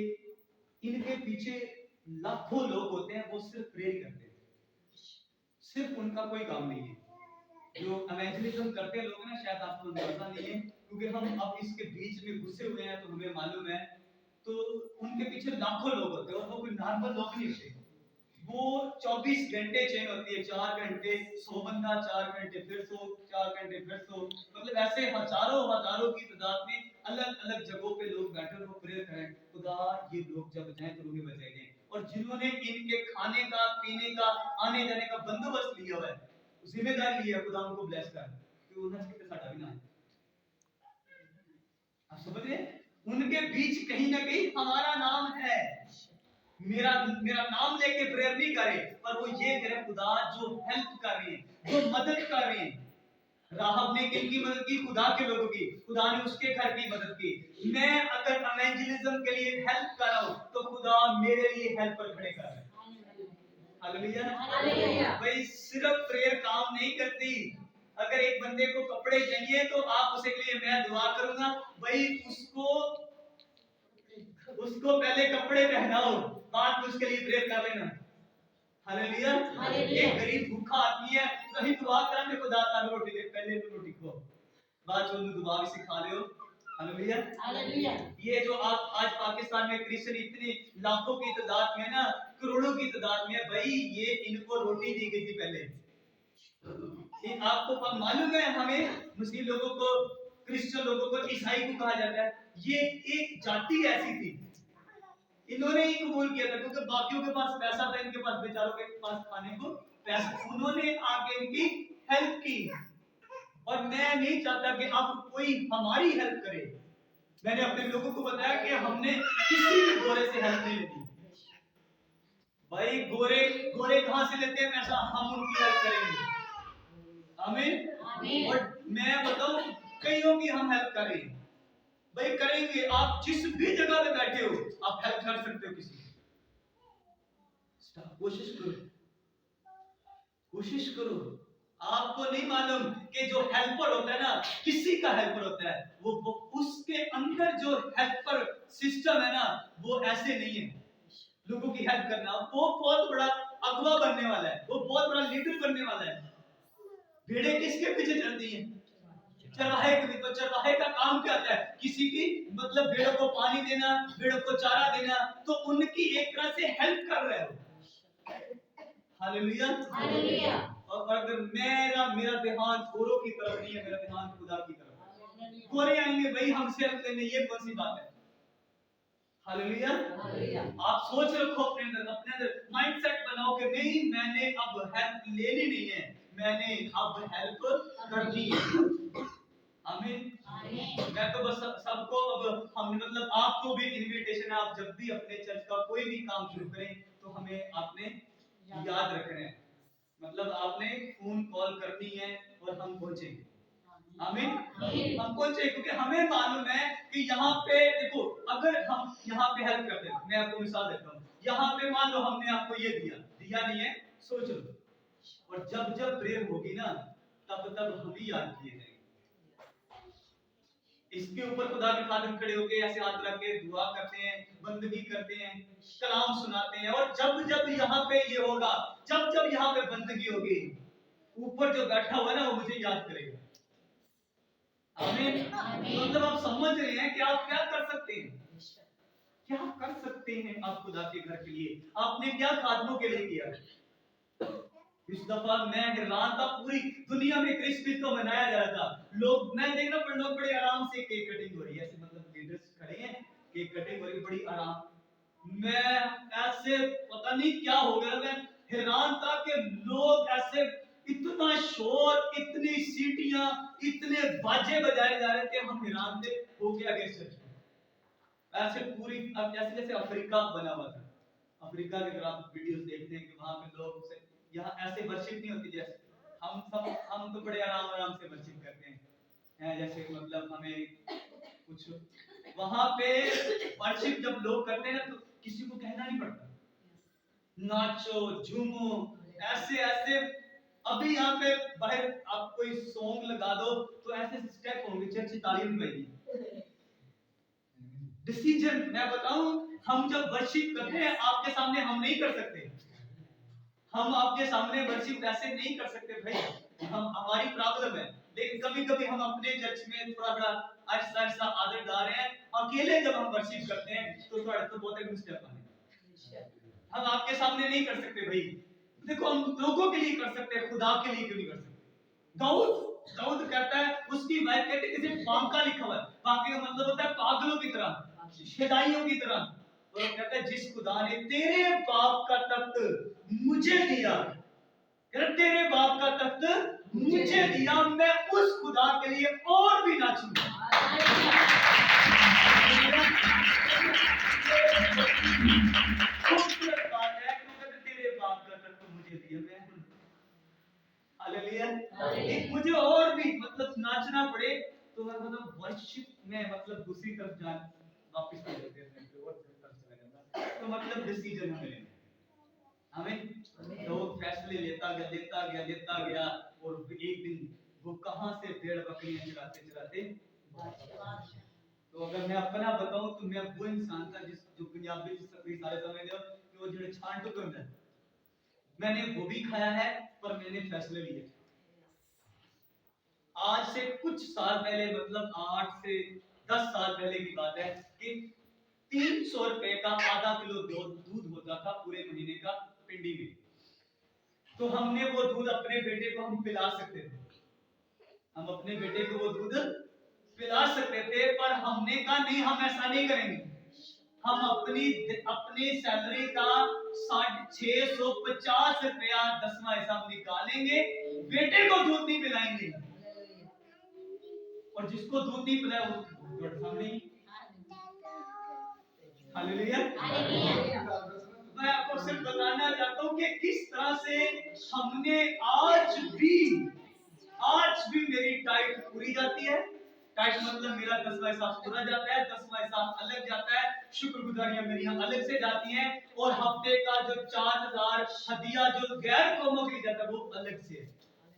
इनके पीछे लाखों लोग होते हैं, वो सिर्फ प्रेयर करते हैं, सिर्फ उनका कोई काम नहीं है। जो इवेंजलिज्म करते हैं लोग ना, शायद आपको अंदाजा नहीं है, क्योंकि हम अब इसके बीच में घुसे हुए हैं तो हमें मालूम है। तो उनके पीछे लाखों लोग होते हैं, और वो कोई नॉर्मल लोग नहीं होते। वो 24 घंटे चेन होती है, 4 घंटे 100 बंदा, 4 घंटे फिर 100, 4 घंटे फिर 100, मतलब ऐसे हजारों की तादाद में अलग अलग जगहों पे लोग बैठे और वो प्रेयर करें, खुदा ये लोग जब जाएं तो उन्हें बचाए जाएं। और जिन्होंने इनके खाने का, पीने का, आने जाने का बंदोबस्त लिया हुआ है, जिम्मेदारी लिया, खुदा उनको ब्लेस कर, कि उन्हें कितने साडा भी ना है। आप समझ रहे हैं, उनके बीच कहीं ना कहीं हमारा नाम है। मेरा मेरा नाम लेके प्रेयर नहीं करे, पर वो ये करे खुदा जो हेल्प कर रहे हैं, जो मदद कर रहे हैं। राहब ने किनकी मदद की? खुदा के लोगों की। खुदा ने उसके घर की मदद की। मैं अगर इवेंजलिज्म के लिए हेल्प कर रहा हूं तो खुदा मेरे लिए हेल्पर खड़े कर रहा है। Hallelujah, hallelujah. भाई सिर्फ प्रेयर काम नहीं करती। अगर एक बंदे को कपड़े चाहिए तो आप उसे के लिए मैं दुआ करूंगा, भाई उसको पहले कपड़े पहनाओ, बाद में उसके लिए प्रेयर कर लेना। Hallelujah, hallelujah. एक गरीब भूखा आदमी है, कहीं दुआ करा मैं खुदा ताने रोटी दे, पहले तो रोटी को बाद में दुआ भी सिखा ले हो। Hallelujah, hallelujah. ये जो आज पाकिस्तान में क्रिश्चियन इतने लाखों की तादाद में ना, करोड़ों की तादाद में, भाई ये इनको रोटी दी गई थी पहले। आपको मालूम है, हमें मुस्लिम लोगों को, क्रिश्चियन लोगों को, ईसाई को कहा जाता है, ये एक जाति ऐसी थी, इन्होंने ही कबूल किया था क्योंकि बाकियों के पास पैसा था, इनके पास बेचारों के पास खाने को पैसा, उन्होंने आके इनकी हेल्प की। और मैं नहीं चाहता कि अब कोई हमारी हेल्प करे। मैंने अपने लोगों को बताया कि हमने किसी भी गोरे से हेल्प नहीं लेती। भाई गोरे कहां से लेते हैं पैसा? हम उनकी हेल्प करेंगे। आमीन। और मैं बताऊं, कईयों की हम हेल्प करें, भाई करेंगे। आप जिस भी जगह पे बैठे हो आप हेल्प कर सकते हो किसी की। कोशिश करो। आपको नहीं मालूम कि जो हेल्पर होता है ना, किसी का हेल्पर होता है, वो उसके अंदर जो हेल्पर सिस्टम है ना, वो ऐसे नहीं है। लोगों की हेल्प करना, वो बहुत बड़ा अगवा बनने वाला है, वो बहुत बड़ा लीडर बनने वाला है। भेड़ें किसके पीछे चलती हैं? चरवाहे के। तो चरवाहे का काम क्या होता है? किसी की मतलब भेड़ों को पानी देना, भेड़ों को चारा देना, तो उनकी एक तरह से हेल्प कर रहे हो। Hallelujah, hallelujah. और अगर मेरा ध्यान गोरों की तरफ नहीं है, मेरा ध्यान खुदा की तरफ। गोरे आएंगे भाई हमसे हेल्प लेने, ये कौन सी बात है? Hallelujah, hallelujah. आप सोच रखो अपने अंदर माइंडसेट बनाओ कि नहीं, मैंने अब हेल्प लेनी नहीं है, मैंने अब हेल्प करनी है। आमीन, आमीन। मैं तो बस सबको अब हम मतलब आपको भी इनविटेशन है, आप जब भी अपने चर्च का कोई भी काम शुरू करें तो हमें आपने याद रखना है, मतलब आपने फोन कॉल करनी है और हम पहुंचेंगे। आमीन, हम पहुंचे, क्योंकि हमें मालूम है कि यहाँ पे देखो, अगर हम यहाँ पे हेल्प करते हैं, मैं आपको मिसाल देता हूँ, यहाँ पे मान लो हमने आपको ये दिया नहीं है, सोचो, और जब जब प्रेयर होगी ना, तब हम ही याद किए जाएंगे। इसके ऊपर खुदा के खादिम खड़े होके ऐसे हाथ रख के दुआ करते हैं, बंदगी करते हैं, कलाम सुनाते हैं, और जब जब यहाँ पे ये होगा, जब जब यहाँ पे बंदगी होगी, ऊपर जो बैठा हुआ है ना, वो मुझे याद करेगा। आमीन। मतलब आप समझ रहे हैं कि आप क्या कर सकते हैं, क्या कर सकते हैं आप खुदा के घर के लिए, आपने क्या खादमों के लिए किया। इस दफा मैं हैरान था, पूरी दुनिया में क्रिसमस को मनाया जा रहा था, लोग मैं देख रहा हूँ लोग बड़े आराम से केक कटिंग हो रही है, ऐसे मतलब लीडर्स खड़े हैं, केक कटिंग हो रही बड़ी आराम। मैं ऐसे पता नहीं क्या हो गया, मैं हैरान था कि लोग ऐसे इतना शोर, इतनी सीटियां, इतने बाजे बजाए जा रहे थे, हम हैरान थे, हो गया कैसे चर्च में ऐसे पूरी, अब जैसे जैसे अफ्रीका बना हुआ था, अफ्रीका के अगर आप वीडियोस देखते हैं कि वहां पे लोग से यहाँ ऐसे वर्शिप नहीं होती जैसे हम तो बड़े आराम से वर्शिप करते हैं, जैसे मतलब हमें कुछ वहां पे वर्शिप जब लोग करते हैं ना, तो किसी को कहना नहीं पड़ता, नाचो झूमो ऐसे ऐसे। अभी यहाँ पे बाहर आप कोई सॉन्ग लगा दो तो ऐसे स्टेप होंगे, चर्च ताली बजेगी। डिसीजन मैं बताऊं, हम जब वर्शिप करते हैं आपके सामने हम नहीं कर सकते, हम आपके सामने वर्शिप ऐसे नहीं कर सकते भाई, हमारी प्रॉब्लम है। लेकिन कभी कभी हम अपने चर्च में थोड़ा बड़ा ऐसा आदर गा रहे हैं, अकेले जब हम वर्शिप करते हैं तो थोड़ा तो बहुत एक स्टेप आने, हम आपके सामने नहीं कर सकते भाई। देखो हम लोगों के लिए कर सकते हैं, खुदा के लिए क्यों नहीं कर सकते। दाऊद कहता है, उसकी वाइफ कहती है किसी बांका लिखा हुआ है, बांके का मतलब होता है पागलों की तरह, शिदाइयों की तरह। और कहता है जिस खुदा ने तेरे बाप का तख्त मुझे दिया, तेरे बाप का तख्त मुझे दिया, मैं उस खुदा के लिए और भी नाचूंगा। खूबसूरत बात है कि अगर तेरे बाप का तत्व मुझे दिया मैं हालेलुया मुझे और भी मतलब नाचना पड़े तो मैं मतलब वर्शिप में मतलब दूसरी तरफ जान वापस नहीं करते हैं और तरफ चला जाता तो मतलब डिसीजन हमें लेना हमें तो फैसले लेता गया और एक दिन वो कहां से भेड़ बकरियां चराते चराते तो अगर मैं अपना बताऊं तो मैं वो इंसान था जिस जो पंजाबी जिस सारे समय में कि वो जो छांट करता है मैंने वो भी खाया है पर मैंने फैसले लिए आज से कुछ साल पहले मतलब 8 से 10 साल पहले की बात है कि 300 रुपए का आधा किलो दूध होता था पूरे महीने का पिंडी में तो हमने वो दूध अपने बेटे को हम पिला सकते थे हम अपने बेटे को वो दूध पिला सकते थे पर हमने कहा नहीं हम ऐसा नहीं करेंगे हम अपनी सैलरी का 650 रुपया 10वां हिस्सा निकालेंगे बेटे को दूध नहीं पिलाएंगे और जिसको दूध नहीं पिलाया वो सामने हालेलुया मैं आपको सिर्फ बताना चाहता हूं कि किस तरह से हमने आज भी मेरी टाइट पूरी जाती है टाइट मतलब मेरा 10वां हिस्सा पूरा जाता है 10वां हिस्सा अलग जाता है शुक्रगुजारियां मेरी अलग से जाती हैं और हफ्ते का जो 4000 हदिया जो गैर कौमों के लिए जाता है वो अलग से है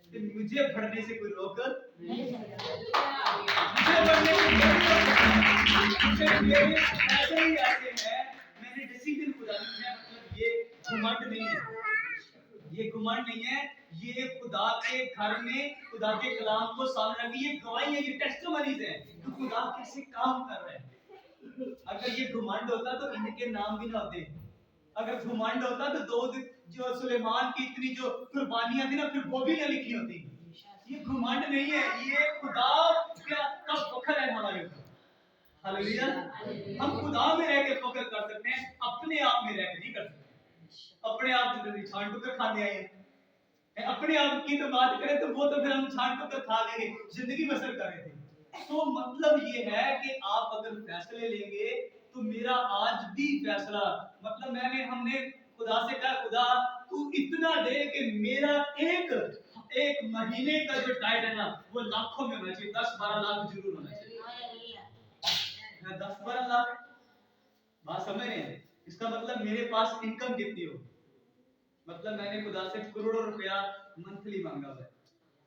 तो मुझे बढ़ने से कोई रोक नहीं मुझे बढ़ने से ऐसे ही ऐसे है मैंने डिसीजन खुदा मैं मतलब ये घमंड नहीं है ये घमंड नहीं है ये खुदा के घर में खुदा के कलाम को सामने रखी ये गवाही है ये टेस्टिमनीज है तो खुदा कैसे काम कर रहा है अगर ये घमंड होता तो इनके नाम भी ना होते अगर घमंड होता तो दो जो सुलेमान की इतनी जो कुर्बानियां थी ना फिर वो भी ना लिखी होती ये घमंड नहीं है ये खुदा का फख्र है हमारे ऊपर हालेलुया हम खुदा में रह के फख्र कर सकते हैं अपने आप में रह के नहीं कर सकते अपने आप जिंदगी छांट कर खाने आए हैं अपने आप की तो बात करें तो वो तो फिर हम छांट कर खा लेंगे जिंदगी बसर कर रहे थे तो मतलब ये है कि आप अगर फैसले लेंगे तो मेरा आज भी फैसला मतलब हमने खुदा से कहा खुदा तू इतना दे कि मेरा एक महीने का जो डाइट है ना वो लाखों में होना चाहिए 10-12 लाख जरूर होना चाहिए 10-12 लाख बात समझ रहे हैं इसका मतलब मेरे पास इनकम कितनी हो मतलब मैंने खुदा से करोड़ों रुपया मंथली मांगा है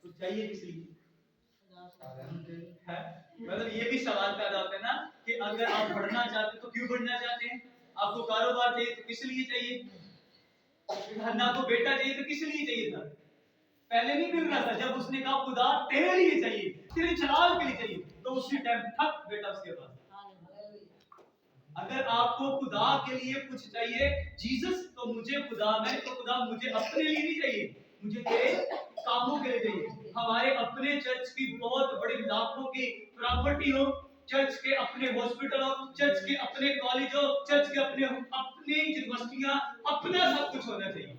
तो चाहिए किस लिए है मतलब ये भी सवाल पैदा होता है ना कि अगर आप बढ़ना चाहते तो क्यों बढ़ना चाहते हैं आपको कारोबार चाहिए तो किस लिए चाहिए धन्ना को बेटा चाहिए तो किस लिए चाहिए था पहले नहीं मिल रहा था जब उसने कहा खुदा तेरे लिए चाहिए तेरे जलाल के लिए चाहिए तो उसी टाइम ठक बेटा उसके पास अगर आपको खुदा के लिए कुछ चाहिए जीसस तो मुझे खुदा मैं तो खुदा मुझे अपने लिए नहीं चाहिए मुझे तेरे कामों के लिए चाहिए हमारे अपने चर्च की बहुत बड़ी लाखों की प्रॉपर्टी हो चर्च के अपने हॉस्पिटल हो चर्च के अपने कॉलेज हो चर्च के अपने यूनिवर्सिटियां अपना सब कुछ होना चाहिए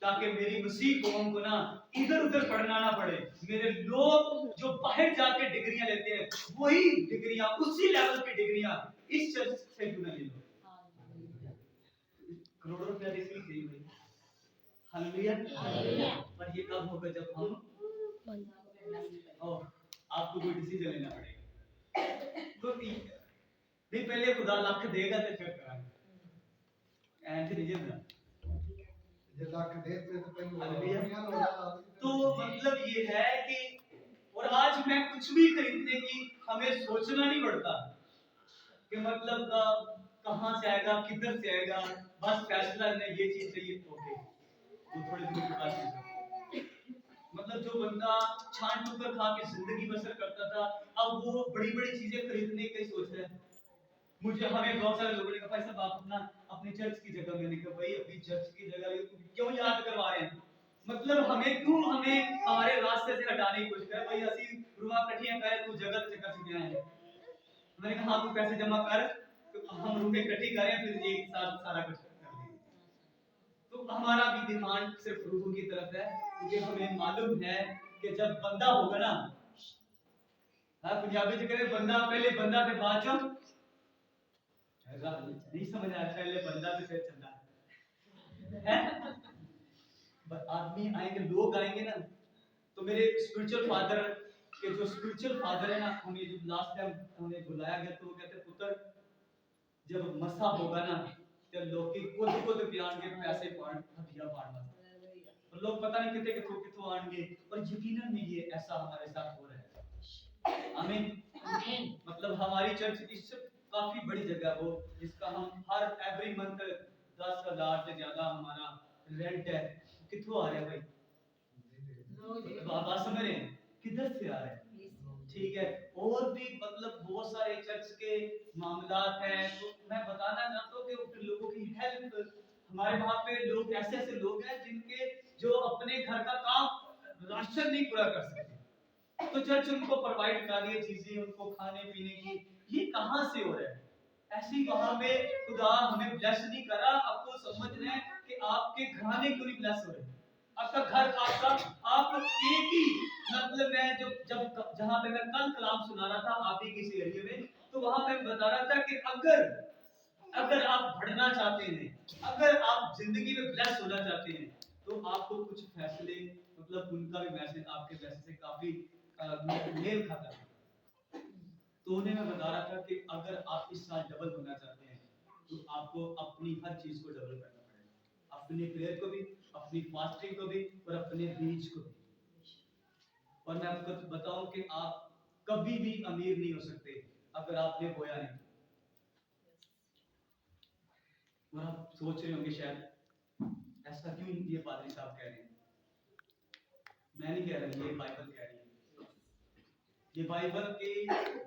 ताकि मेरी मसीह कौम को ना इधर उधर पढ़ना ना पड़े मेरे लोग जो बाहर जाके डिग्रियां लेते हैं वही डिग्रियां उसी लेवल की डिग्रियां इस चर्च से क्यों ना ले लो करोड़ों रुपया दे के चाहिए भाई हालेलुया पर ये कब होगा जब हम आपको कोई डिसीजन लेना पड़ेगा तो नहीं पहले खुदा लाख देगा तो फिर कराएंगे ऐसे नहीं देना तो मतलब ये है कि और आज मैं कुछ भी खरीदने की हमें सोचना नहीं पड़ता कि मतलब कहां से आएगा किधर से आएगा बस फैसला ने ये चीज चाहिए ओके वो थोड़ी दूर के पास मतलब जो बंदा छान ठोकर खा के जिंदगी बसर करता था अब वो बड़ी बड़ी चीजें खरीदने की सोच रहा है मुझे हमें बहुत सारे लोगों ने कहा भाई साहब आप अपना अपने चर्च की जगह मैंने कहा भाई अपनी चर्च की जगह क्यों याद करवा रहे हैं मतलब हमें हमारे रास्ते से हटाने की कोशिश कर भाई असि रुआ कठिया करे तू जगह से कर गया है मैंने कहा तू पैसे जमा कर तो हम रुपए इकट्ठी करें फिर एक साथ सारा कुछ कर लेंगे तो हमारा भी ध्यान सिर्फ रूहों की तरफ है क्योंकि हमें मालूम है कि जब बंदा होगा ना हाँ पंजाबी में कहते बंदा पहले बंदा फिर बाद चो नहीं समझ आया, पहले बंदा भी फिर चंदा है। आदमी आएंगे, लोग आएंगे ना, तो मेरे स्पिरिचुअल फादर के जो स्पिरिचुअल फादर है ना, हमें जब लास्ट टाइम हमें बुलाया गया तो वो कहते पुत्र जब मसा होगा ना तो लोग की खुद बयान के पैसे पाण हथिया पाड़ना, और लोग पता नहीं कितने कितों कितों आएंगे, और यकीनन में ये ऐसा हमारे साथ हो रहा है। आमीन। मतलब हमारी चर्च इससे काफी बड़ी जगह वो, जिसका हम हर एवरी मंथ 10,000 से ज्यादा हमारा रेंट है। कितों आ रहा है भाई? बात समझ रहे हैं किधर से आ रहा है? ठीक है, और भी मतलब बहुत सारे चर्च के मामलात हैं। तो मैं बताना चाहता हूँ कि लोगों की हेल्प, हमारे वहाँ पे लोग ऐसे ऐसे लोग हैं जिनके जो अपने घर का काम राशन नहीं पूरा कर सकते, तो चर्च उनको प्रोवाइड कर रही है चीजें, उनको खाने पीने की। ये कहाँ से हो रहा है? ऐसी वहां पे खुदा हमें ब्लेस नहीं करा। आपको समझना है कि आपके घराने क्यों नहीं ब्लेस हो रहे, आपका घर आपका, आप एक ही मतलब मैं जो जब जहां पे मैं कल कलाम सुना रहा था आप ही किसी एरिया में, तो वहां पे बता रहा था कि अगर अगर आप बढ़ना चाहते हैं, अगर आप जिंदगी में ब्लेस होना चाहते हैं, तो आपको कुछ फैसले, मतलब उनका भी मैसेज आपके मैसेज से काफी मेल खाता है। तो उन्हें मैं बता रहा था कि अगर आप इस साल डबल होना चाहते हैं, तो आपको अपनी हर चीज को डबल करना पड़ेगा, अपने प्रेयर को भी, अपनी फास्टिंग को भी, और अपने बीज को भी। और मैं आपको बताऊं कि आप कभी भी अमीर नहीं हो सकते अगर आपने बोया नहीं। और आप सोच रहे होंगे शायद ऐसा क्यों ये पादरी साहब कह रहे हैं। मैं नहीं कह रहा, ये बाइबल कह रही है। ये बाइबल के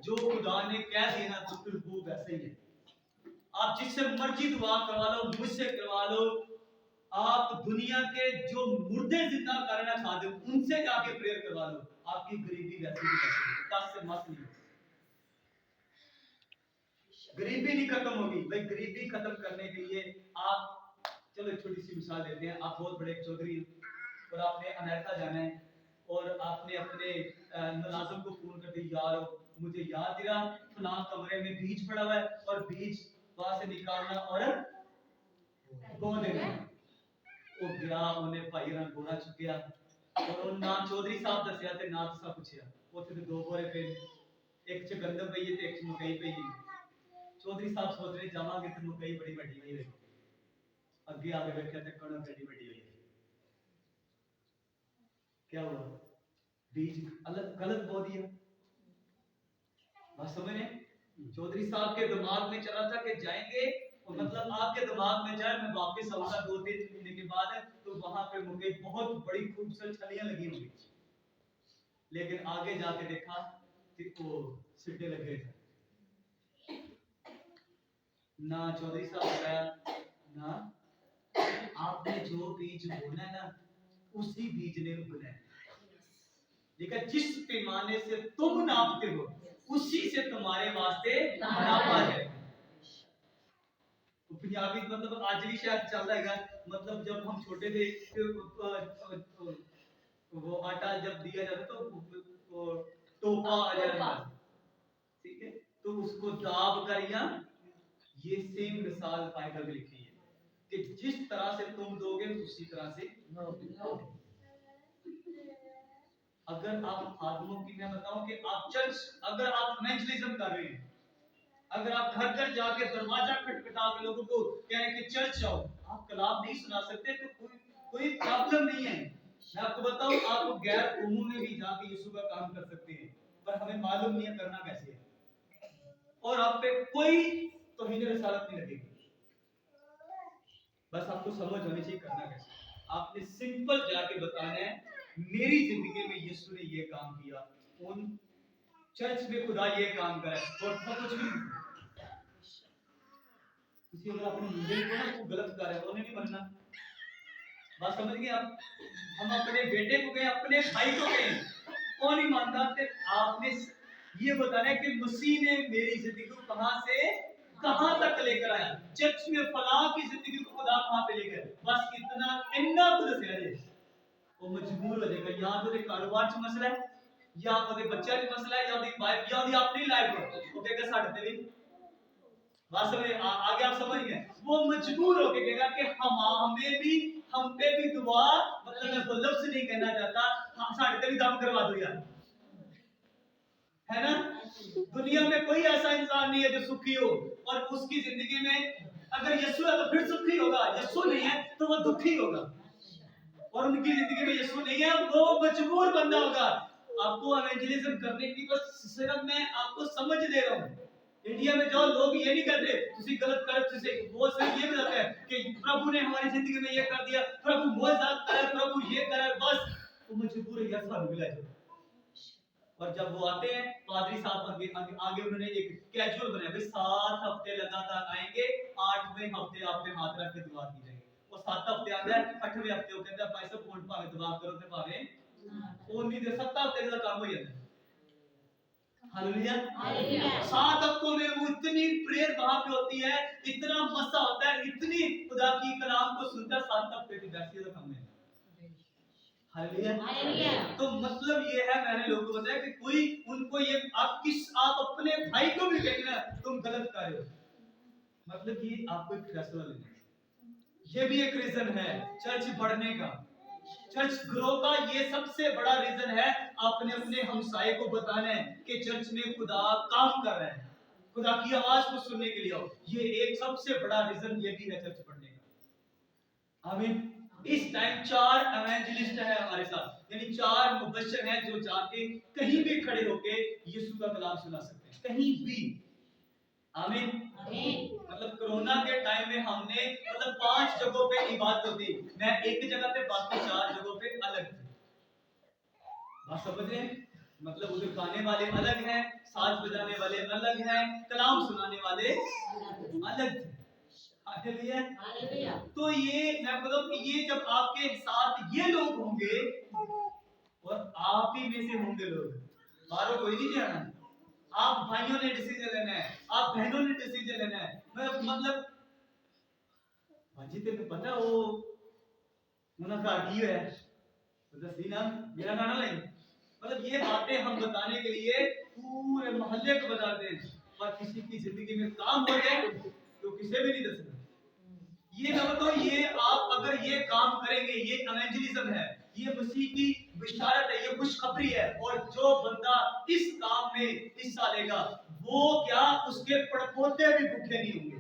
जो खुदा ने कह दिया ना, तो फिर वो वैसे ही है। आप जिससे मर्जी दुआ करवा लो, मुझसे करवा लो, आप दुनिया के जो मुर्दे जिंदा करना चाहते हो उनसे जाके प्रेयर करवा लो, आपकी गरीबी वैसी की वैसी, दस से मत नहीं, गरीबी नहीं खत्म होगी भाई। गरीबी खत्म करने के लिए आप, चलो एक छोटी सी मिसाल देते हैं। आप बहुत बड़े चौधरी हैं और आपने अमेरिका जाना है, और आपने अपने मुलाजिम को फोन कर दिया, यार मुझे याद दिला फलां कमरे में बीज पड़ा हुआ है, और बीज वहां से निकालना और बो देना। ਉਹ ਗਿਆ ਉਹਨੇ ਭਾਈ ਨਾਲ ਗੋਣਾ ਚੁੱਕਿਆ, ਔਰ ਉਹ ਨਾ ਚੌਧਰੀ ਸਾਹਿਬ ਦੱਸਿਆ ਤੇ ਨਾ ਤੁਸਾਂ ਪੁੱਛਿਆ। ਉੱਥੇ ਤੇ ਦੋ ਬੋਰੇ ਪਏ, ਇੱਕ ਚ ਗੰਦਮ ਪਈ ਤੇ ਇੱਕ ਚ ਮਕਈ ਪਈ। ਚੌਧਰੀ ਸਾਹਿਬ ਸੋਚ ਰਹੇ ਜਾਵਾਂਗੇ ਤੇ ਮਕਈ ਬੜੀ ਵੱਡੀ ਹੋਈ ਹੋਈ, ਅੱਗੇ ਆ ਕੇ ਵੇਖਿਆ ਤੇ ਕਣਕ ਬੜੀ ਵੱਡੀ ਹੋਈ। क्या हुआ? बीज अलग गलत बो दिया। बात समझ रहे? चौधरी साहब के दिमाग में चला था कि जाएंगे, और मतलब आपके दिमाग में जाए मैं वापस आऊंगा 2-3 महीने के बाद, तो वहां पे मुझे बहुत बड़ी खूबसूरत छलियां लगी होंगी, लेकिन आगे जाके देखा कि वो सिट्टे लग गए थे। ना चौधरी साहब बताया, ना आपने जो बीज बोना है ना, उसी बीज ने उगना है। लेकिन जिस पैमाने से तुम नापते हो उसी से तुम्हारे वास्ते नापा जाएगा। पंजाबी मतलब आज भी शायद चल रहा है। मतलब जब हम छोटे थे तो वो आटा जब दिया जाता तो टोपा आ जाता, ठीक है, तो उसको दाब कर, या ये सेम मिसाल बाइबल में लिखी है कि जिस तरह से तुम दोगे उसी तरह से लोगे। अगर आप आदमों की, मैं बताऊं कि आप चर्च, अगर आप इवेंजलिज्म कर रहे हैं, अगर आप घर घर जाके दरवाजा खटखटा के लोगों को कह रहे कि चर्च आओ, आप कलाम नहीं सुना सकते तो कोई प्रॉब्लम नहीं है। मैं आपको बताऊं, आप गैर कौमों में भी जाके यीशु का काम कर सकते हैं, पर हमें मालूम नहीं है करना कैसे है, और आप पे कोई तौहीन रिसालत नहीं लगेगी। बस आपको समझ होनी चाहिए करना कैसे। आपने सिंपल जाके बताना है मेरी जिंदगी में यीशु ने ये काम किया, उन चर्च में खुदा ये काम करा, और सब कुछ भी किसी अगर अपने मुंडे को ना वो गलत कर रहा है, उन्हें नहीं बनना। बात समझ गए आप? हम अपने बेटे को गए, अपने भाई को गए, कौन नहीं मानता थे। आपने ये बताना है कि मसीह ने मेरी जिंदगी को कहां से कहां तक लेकर आया। चर्च में फलां की जिंदगी को खुदा कहां पे लेकर, बस इतना इन्ना कुछ दसिया जे वो मजबूर हो जाएगा। या तो कारोबार च मसला है, या तो बच्चा च मसला है, या वाइफ, या अपनी लाइफ वो कहेगा साडे ते भी बात समझ आगे आप समझ गए। वो मजबूर होके कहेगा कि हम पे भी दुआ, मतलब मैं वो लफ्ज नहीं कहना चाहता, हाँ साढ़े ते भी दम करवा दो यार, है ना। दुनिया में कोई ऐसा इंसान नहीं है जो सुखी हो और उसकी जिंदगी में अगर यीशु है तो फिर सुखी होगा, यीशु नहीं है तो वो दुखी होगा। और उनकी जिंदगी में यीशु नहीं है, वो मजबूर बंदा होगा। आपको एवेंजलिज्म करने की बस सिर्फ मैं आपको समझ दे रहा हूँ। इंडिया में जो लोग ये नहीं करते, तुसी गलत कर, तुसी वो सिर्फ ये बताते हैं कि प्रभु ने हमारी जिंदगी में ये कर दिया, प्रभु मौजूद करे, प्रभु ये करे, बस वो मजबूर है यार साहब मिला। और जब वो आते हैं पादरी साहब आगे उन्होंने एक कैजुअल बनाया, भाई 7 हफ्ते लगातार आएंगे, 8वें हफ्ते आपने हाथ रख के दुआ की जाएगी। वो 7 हफ्ते आ गए, 8वें हफ्ते वो कहता है भाई साहब फोन पावे दुआ करो ते पावे वो नहीं दे, 7 हफ्ते का काम हो जाता है। Hallelujah, hallelujah. 7 हफ्तों में वो इतनी प्रेयर वहां पे होती है, इतना मसा होता है, इतनी खुदा की कलाम को सुनता, 7 हफ्ते की बैठी का काम है। हालेलुया। तो मतलब ये है, मैंने लोगों को बताया कि कोई उनको ये आप अपने भाई को भी कहेंगे ना तुम गलत कर रहे हो, मतलब ये आपको एक फैसला लेना है। ये भी एक रीजन है चर्च बढ़ने का, चर्च ग्रो का ये सबसे बड़ा रीजन है। आपने अपने हमसाये को बताना है कि चर्च में खुदा काम कर रहा है, खुदा की आवाज को सुनने के लिए आओ। ये एक सबसे बड़ा रीजन ये भी है चर्च बढ़ने का। आमीन। इस टाइम 4 एवेंजलिस्ट है हमारे साथ, यानी 4 मुबश्शिर हैं जो जाके कहीं भी खड़े होके यीशु का कलाम सुना सकते हैं, कहीं भी। आमीन। मतलब कोरोना के टाइम में हमने मतलब 5 जगहों पे इबादत होती, मैं एक जगह पे, बाकी 4 जगहों पे अलग थे। बात समझ रहे हैं? मतलब उधर गाने वाले अलग हैं, साज बजाने वाले अलग हैं, कलाम सुनाने वाले अलग थे। हालेलुया। तो ये मैं बताऊं कि ये जब आपके साथ ये लोग होंगे और आप ही में से होंगे लोग, बाहरों कोई नहीं जाना। आप भाइयों ने डिसीजन लेना है, आप बहनों ने डिसीजन लेना है। मतलब भाजी तेरे को पता वो मुनाफा की है तो सीना मेरा गाना नहीं, मतलब ये बातें हम बताने के लिए पूरे मोहल्ले को बताते हैं, और किसी की जिंदगी में काम हो जाए तो किसे भी नहीं दे सकते। ये ना बताओ, ये आप अगर ये काम करेंगे, ये एवेंजलिज्म है, ये मसीह की बिशारत है, ये खुशखबरी है। और जो बंदा इस काम में हिस्सा लेगा वो क्या, उसके पड़पोते भी भूखे नहीं होंगे।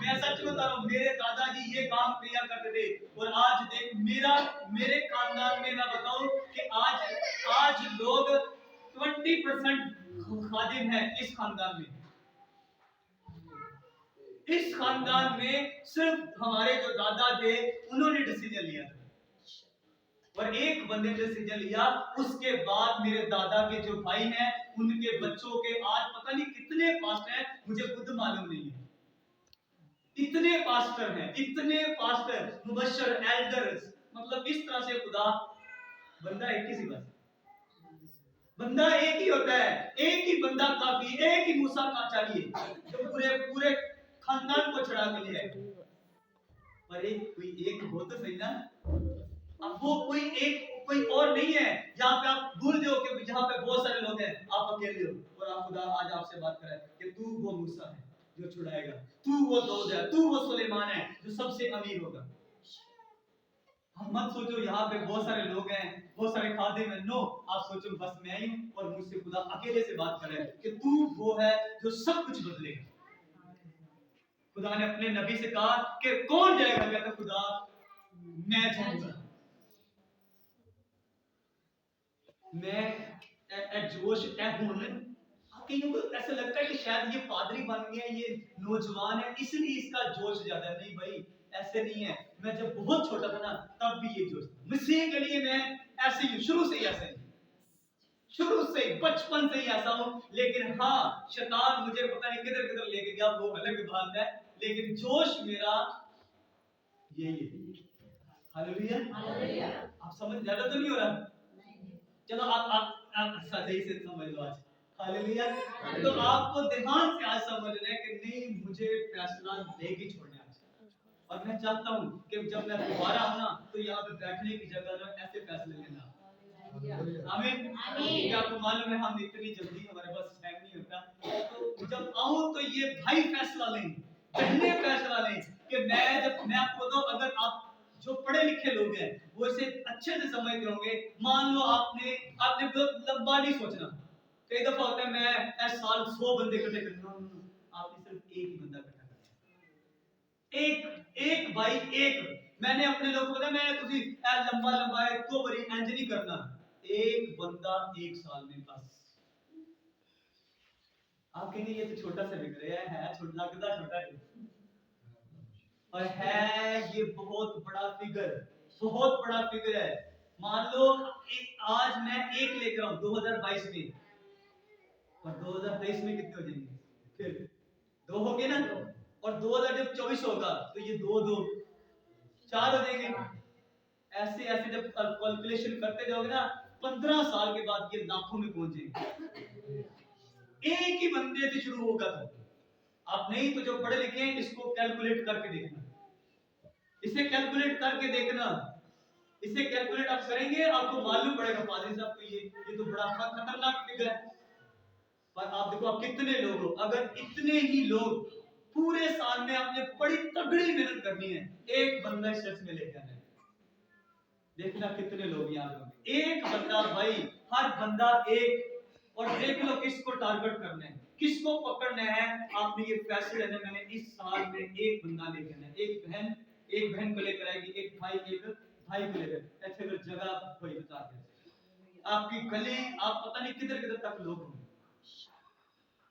मैं सच बता रहा हूँ, मेरे दादाजी ये काम किया करते थे, और आज देख मेरे खानदान में मैं बताऊं कि आज लोग 20% खादिम है इस खानदान में। इस खानदान में सिर्फ हमारे जो दादा थे उन्होंने डिसीजन लिया था, और एक बंदे ने डिसीजन लिया, उसके बाद मेरे दादा के जो भाई हैं उनके बच्चों के आज पता नहीं कितने पास्टर हैं, मुझे खुद मालूम नहीं है। इतने पास्टर हैं, इतने पास्टर, मुबश्शिर, एल्डर्स, मतलब इस तरह से खुदा, बंदा एक ही सी बस, बंदा एक ही होता है, एक ही बंदा काफी, एक ही मूसा का चाहिए जो पूरे पूरे खानदान को छुड़ा के लिए। पर कोई एक हो तो सही ना। अब वो कोई और नहीं है। यहाँ पे आप भूल जाओ कि यहाँ पे बहुत सारे लोग हैं, आप अकेले हो, और आप खुदा आज आपसे बात कर रहा है कि तू वो मूसा है जो छुड़ाएगा, तू वो दाऊद है, तू वो सुलेमान है जो सबसे अमीर होगा। हम मत सोचो यहाँ पे बहुत सारे लोग हैं, बहुत सारे खादिम हैं, नो, आप सोचो बस मैं ही हूँ और मुझसे खुदा अकेले से बात कर रहा है कि तू वो है जो सब कुछ बदलेगा। खुदा ने अपने नबी से कहा कि कौन जाएगा, कहता खुदा मैं जाऊंगा। मैं जोश कईयों को ऐसा लगता है कि शायद ये पादरी बन गया, ये नौजवान है इसलिए इसका जोश ज्यादा है। नहीं भाई, ऐसे नहीं है। मैं जब बहुत छोटा था ना तब भी ये जोश, मसीह के लिए मैं ऐसे ही शुरू से ही ऐसे ही, शुरू से बचपन से ही ऐसा हूं। लेकिन हाँ, शैतान मुझे पता नहीं किधर किधर लेके गया, वो अलग बात है, लेकिन जोश मेरा यही है। Hallelujah, hallelujah. आप समझ, ज्यादा तो नहीं हो रहा? चलो आप सही से समझ लो आज। हालेलुया। तो आपको ध्यान से आज समझना है कि नहीं, मुझे फैसला लेके छोड़ना है। और मैं चाहता हूं कि जब मैं दोबारा आऊं ना तो यहाँ पे बैठने की जगह ना ऐसे फैसले लेना आमीन। क्या आपको मालूम है हम इतनी जल्दी हमारे पास टाइम नहीं होता, तो जब आऊं तो ये भाई फैसला लें, पहले फैसला लें कि मैं आपको तो, अगर आप जो पढ़े लिखे लोग हैं वो इसे अच्छे से समझते होंगे। मान लो आपने बहुत लंबा नहीं सोचना। कई दफा होता है मैं इस साल 100 बंदे इकट्ठे करना, आपने सिर्फ एक ही बंदा इकट्ठा करना, एक भाई एक। मैंने अपने लोगों को बताया, मैं तुझे लंबा लंबा है तो बड़ी इंज नहीं करना, एक बंदा एक साल में बस। आप कहेंगे ये तो छोटा सा फिगर है छोटा लगता छोटा है, और है ये बहुत बड़ा फिगर, बहुत बड़ा फिगर है। मान लो आज मैं एक लेकर आऊं 2022 में, और 2023 में कितने हो जाएंगे? फिर दो हो गए ना, और 2024 होगा तो ये दो दो 4 हो जाएंगे। ऐसे ऐसे जब कैलकुलेशन करते जाओगे ना, 15 साल के बाद ये लाखों में पहुंच जाएंगे। एक ही बंदे से शुरू होगा। तो आप नहीं तो जो पढ़े लिखे हैं इसको कैलकुलेट करके देखना, इसे कैलकुलेट करके देखना, इसे कैलकुलेट आप करेंगे आपको मालूम पड़ेगा पादरी साहब को ये तो बड़ा खतरनाक फिगर है। पर आप देखो आप कितने लोग हो, अगर इतने ही लोग पूरे साल में आपने बड़ी तगड़ी मेहनत करनी है, एक बंदा इस चर्च में लेकर आना है, देखना कितने लोग यहाँ पे, एक बंदा भाई, हर बंदा एक। और देख लो किसको टारगेट करना है, किसको पकड़ना है। आपने ये फैसले लेने, मैंने इस साल में एक बंदा लेकर आना है, एक बहन को लेकर आएगी, एक भाई को लेकर। ऐसे अगर जगह कोई बता दे आपकी गली, आप पता नहीं किधर किधर तक लोग होंगे।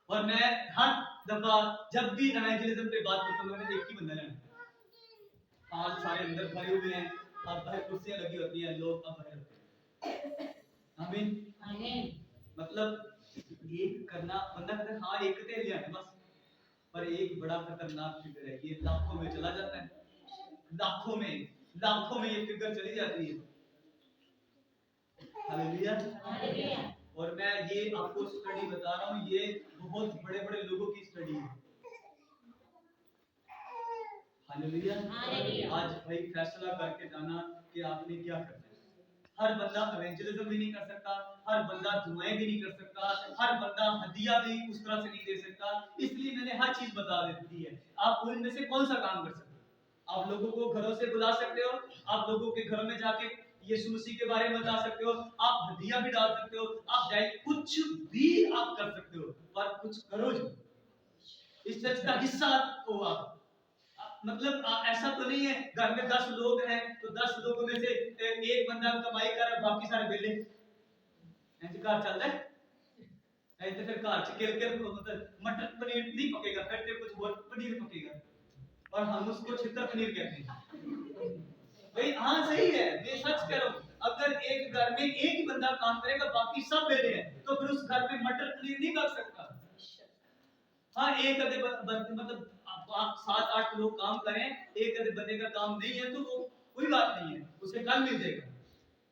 और मैं हर दफा जब भी इवेंजलिज्म पे बात करता हूं, मैंने एक ही बंदा लेना, आज सारे अंदर भरे हुए हैं, अब बाहर कुर्सियां लगी होती हैं, लोग अब बाहर होते हैं। आमीन। मतलब एक करना, बंदा कहता है हाँ एक ते लिया है बस, पर एक बड़ा खतरनाक फिगर है, ये लाखों में चला जाता है, लाखों में ये फिगर चली जाती है। हालेलुया। और मैं ये आपको स्टडी बता रहा हूँ, ये बहुत बड़े बड़े लोगों की स्टडी है। हालेलुया। आज भाई फैसला करके जाना कि आपने क्या करना है। हर बंदा इवेंजलिज्म भी नहीं कर सकता, हर बंदा दुआएं भी नहीं कर सकता, हर बंदा हदिया भी उस तरह से नहीं दे सकता। इसलिए मैंने हर चीज बता दी है। आप उनमें से कौन सा काम कर सकते हो? आप लोगों को घरों से बुला सकते हो, आप लोगों के घरों में जाके यीशु मसीह के बारे में बता सकते हो, आप हदिया भी डाल सकते हो, आप कुछ भी आप कर सकते हो, पर कुछ करो जो इस चर्च का हिस्सा हो आप। मतलब ऐसा तो नहीं है घर में 10 लोग हैं तो 10 लोगों में से एक बंदा कमाई कर रहा है, बाकी सारे बेले ऐसे कार चलता है। ऐसे फिर कार चिकेल के मतलब मटर पनीर नहीं पकेगा, फिर ते कुछ और पनीर पकेगा, और हम उसको छितर पनीर कहते हैं भाई। हाँ सही है, मैं सच कह रहा हूँ। अगर एक घर में एक ही बंदा काम करेगा, बाकी सब बेले हैं, तो फिर उस घर में मटर पनीर नहीं कर सकता। हाँ एक आधे मतलब आप 7-8 लोग काम करें, एक आधे बंदे का काम नहीं है तो वो कोई बात नहीं है, उसे कल मिल जाएगा।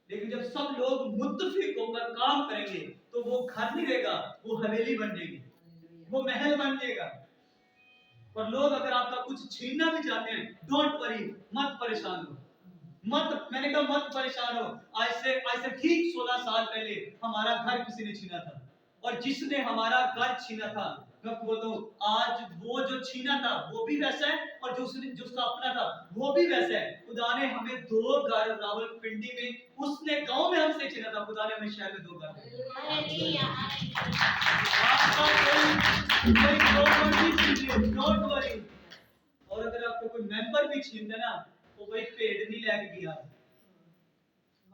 लेकिन जब सब लोग मुत्तफिक होकर काम करेंगे तो वो घर नहीं रहेगा, वो हवेली बन जाएगी, वो महल बन जाएगा। और लोग अगर आपका कुछ छीनना भी चाहते हैं, डोंट वरी, मत परेशान हो, मैंने कहा मत परेशान हो। आज से ठीक 16 साल पहले हमारा घर किसी ने छीना था, और जिसने हमारा घर छीना था, मैं बोलता हूँ आज वो जो छीना था वो भी वैसा है, और जो उसका अपना था वो भी वैसा है। खुदा ने हमें 2 घर रावलपिंडी में, उसने गांव में हमसे छीना था, खुदा ने हमें शहर में 2 घर दिए। और अगर आपको कोई मेंबर भी छीन देना तो भाई भेड़ नहीं लेके गया।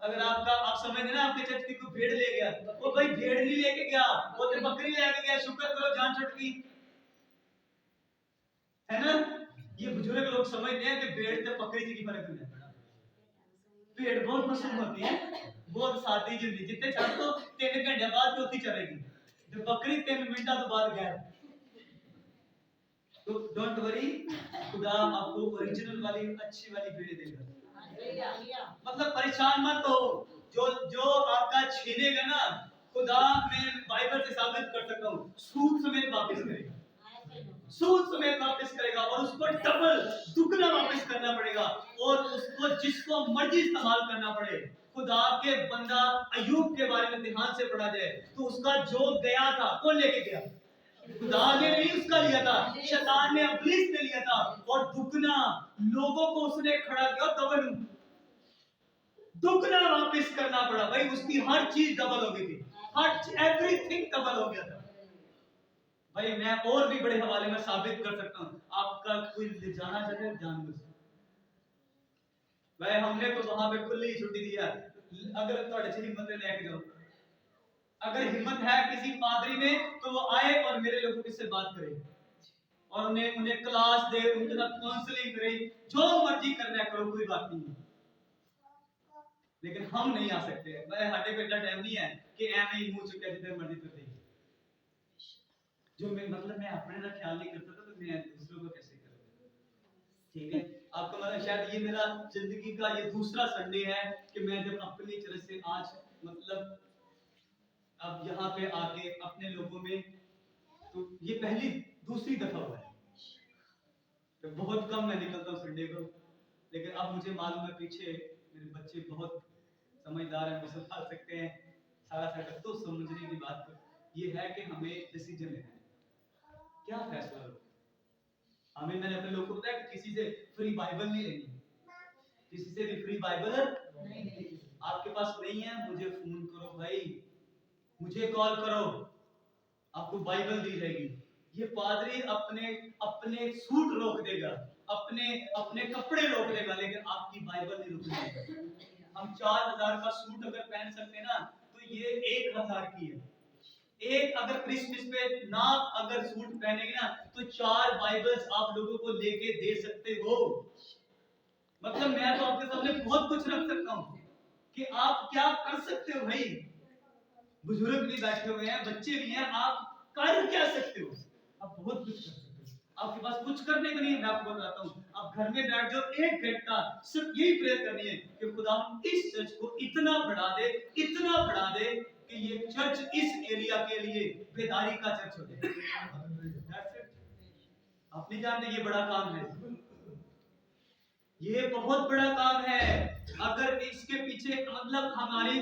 अगर आप समझ ना आपके चर्च की कोई भेड़ ले गया, वो भाई भेड़ नहीं लेके गया, वो तो बकरी लेके गया। शुक्र करो जान छुट गई, है ना। ये बुजुर्ग लोग समझते हैं कि भेड़ से बकरी की फर्क नहीं है। भेड़ बहुत मासूम होती है, बहुत सादी जिंदगी, जितने छड़ तो 3 घंटे बाद चौथी चलेगी, जो बकरी 3 मिनट तो बाद गया। तो डोंट वरी, खुदा आपको ओरिजिनल वाली अच्छी वाली भेड़ देगा। मतलब परेशान मत हो, जो आपका छीनेगा ना, खुदा मैं बाइबल से साबित कर सकता हूँ, सूद समेत वापस करेगा, सूद समेत वापस करेगा, और उसको डबल दुगना वापस करना पड़ेगा, और उसको जिसको मर्जी इस्तेमाल करना पड़े, खुदा के बंदा अय्यूब के बारे में ध्यान से पढ़ा जाए तो उसका जो गया था कौन लेके गया? खुदा ने नहीं उसका लिया था, शैतान ने, इब्लीस ने लिया था। और दुगना लोगों को उसने खड़ा किया, डबल दुगना वापस करना पड़ा भाई। उसकी हर चीज डबल हो गई थी, हर एवरीथिंग डबल हो गया था भाई। मैं और भी बड़े हवाले में साबित कर सकता हूँ। आपका कोई ले जाना चाहे जान लो भाई, हमने तो वहां पे खुली छुट्टी दिया। अगर थोड़े सी हिम्मत लेके जाओ, अगर हिम्मत है किसी पादरी में तो वो आए और मेरे लोगों के से बात करे और उन्हें उन्हें क्लास दे, उनके साथ काउंसलिंग करे, जो मर्जी करना करो, कोई बात नहीं। लेकिन हम नहीं आ सकते भाई, हमारे पे इतना टाइम नहीं है कि ऐसे ही मुंह चुके जितने मर्जी करते ही। जो मैं मतलब मैं अपने का ख्याल नहीं करता था तो मैं दूसरों को कैसे करूंगा? ठीक है, आपको मतलब शायद ये मेरा जिंदगी का ये दूसरा संडे है कि मैं जब अपनी तरह से आज मतलब अब यहाँ पे आके अपने लोगों में, तो ये पहली दूसरी दफा हुआ है। तो बहुत कम मैं निकलता हूँ संडे को, लेकिन अब मुझे मालूम है पीछे मेरे बच्चे बहुत समझदार हैं, मुझे समझा सकते हैं सारा सेटअप। तो समझने की बात तो ये है कि हमें डिसीजन लेना है, क्या फैसला लो। हमें, मैंने अपने लोगों को बताया कि किसी से फ्री बाइबल नहीं लेनी, किसी से भी फ्री बाइबल नहीं। आपके पास नहीं है, मुझे फोन करो भाई, मुझे कॉल करो, आपको बाइबल दी जाएगी। ये पादरी अपने अपने सूट रोक देगा, अपने अपने कपड़े रोक देगा, लेकिन आपकी बाइबल नहीं रोकेगा। हम 4000 का सूट अगर पहन सकते हैं ना, तो ये 1000 की है। एक अगर क्रिसमस पे ना अगर सूट पहनेंगे ना, तो 4 बाइबल्स आप लोगों को लेके दे सकते हो। मतलब मैं तो आपके सामने बहुत कुछ रख सकता हूँ कि आप क्या कर सकते हो भाई। बुजुर्ग भी बैठे हुए हैं, बच्चे भी हैं, आप कर क्या सकते हो? आप बहुत कुछ कर सकते हो। आपके पास कुछ करने को नहीं है, मैं आपको बताता हूँ। आप घर में बैठ जाओ, 1 घंटा सिर्फ यही प्रेयर करनी है कि खुदा इस चर्च को इतना बढ़ा दे, इतना बढ़ा दे कि ये चर्च इस एरिया के लिए बेदारी का चर्च हो जाए। आप नहीं जानते ये बड़ा काम है, ये बहुत बड़ा काम है। अगर इसके पीछे मतलब हमारी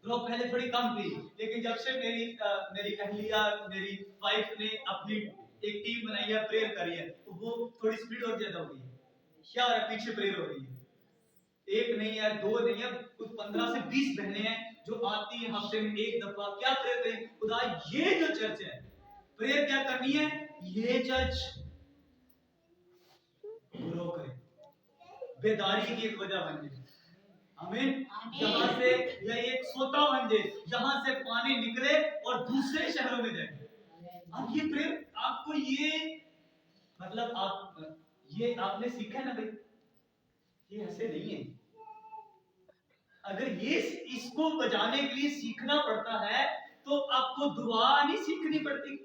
लोग पहले थोड़ी कम थी, लेकिन जब से मेरी अहलिया, मेरी वाइफ ने अपनी एक टीम बनाई है, प्रेयर करी है, तो वो थोड़ी स्पीड और ज्यादा हो गई है। क्या हो रहा है? पीछे प्रेयर हो रही है, एक नहीं है, 2 नहीं है, कुछ 15 से 20 बहनें हैं जो आती हैं हफ्ते में 1 दफा। क्या प्रेयर करें? खुदा ये जो चर्च है, प्रेयर क्या करनी है, ये चर्च ग्रो करे, बेदारी की एक वजह बन जाए। आमीन। यहाँ से यह एक सोता बन जाए, जहां से पानी निकले और दूसरे शहरों में जाए। अब ये प्रेम आपको ये मतलब आप ये आपने सीखा ना भाई, ये ऐसे नहीं है। अगर ये इसको बजाने के लिए सीखना पड़ता है तो आपको दुआ नहीं सीखनी पड़ती।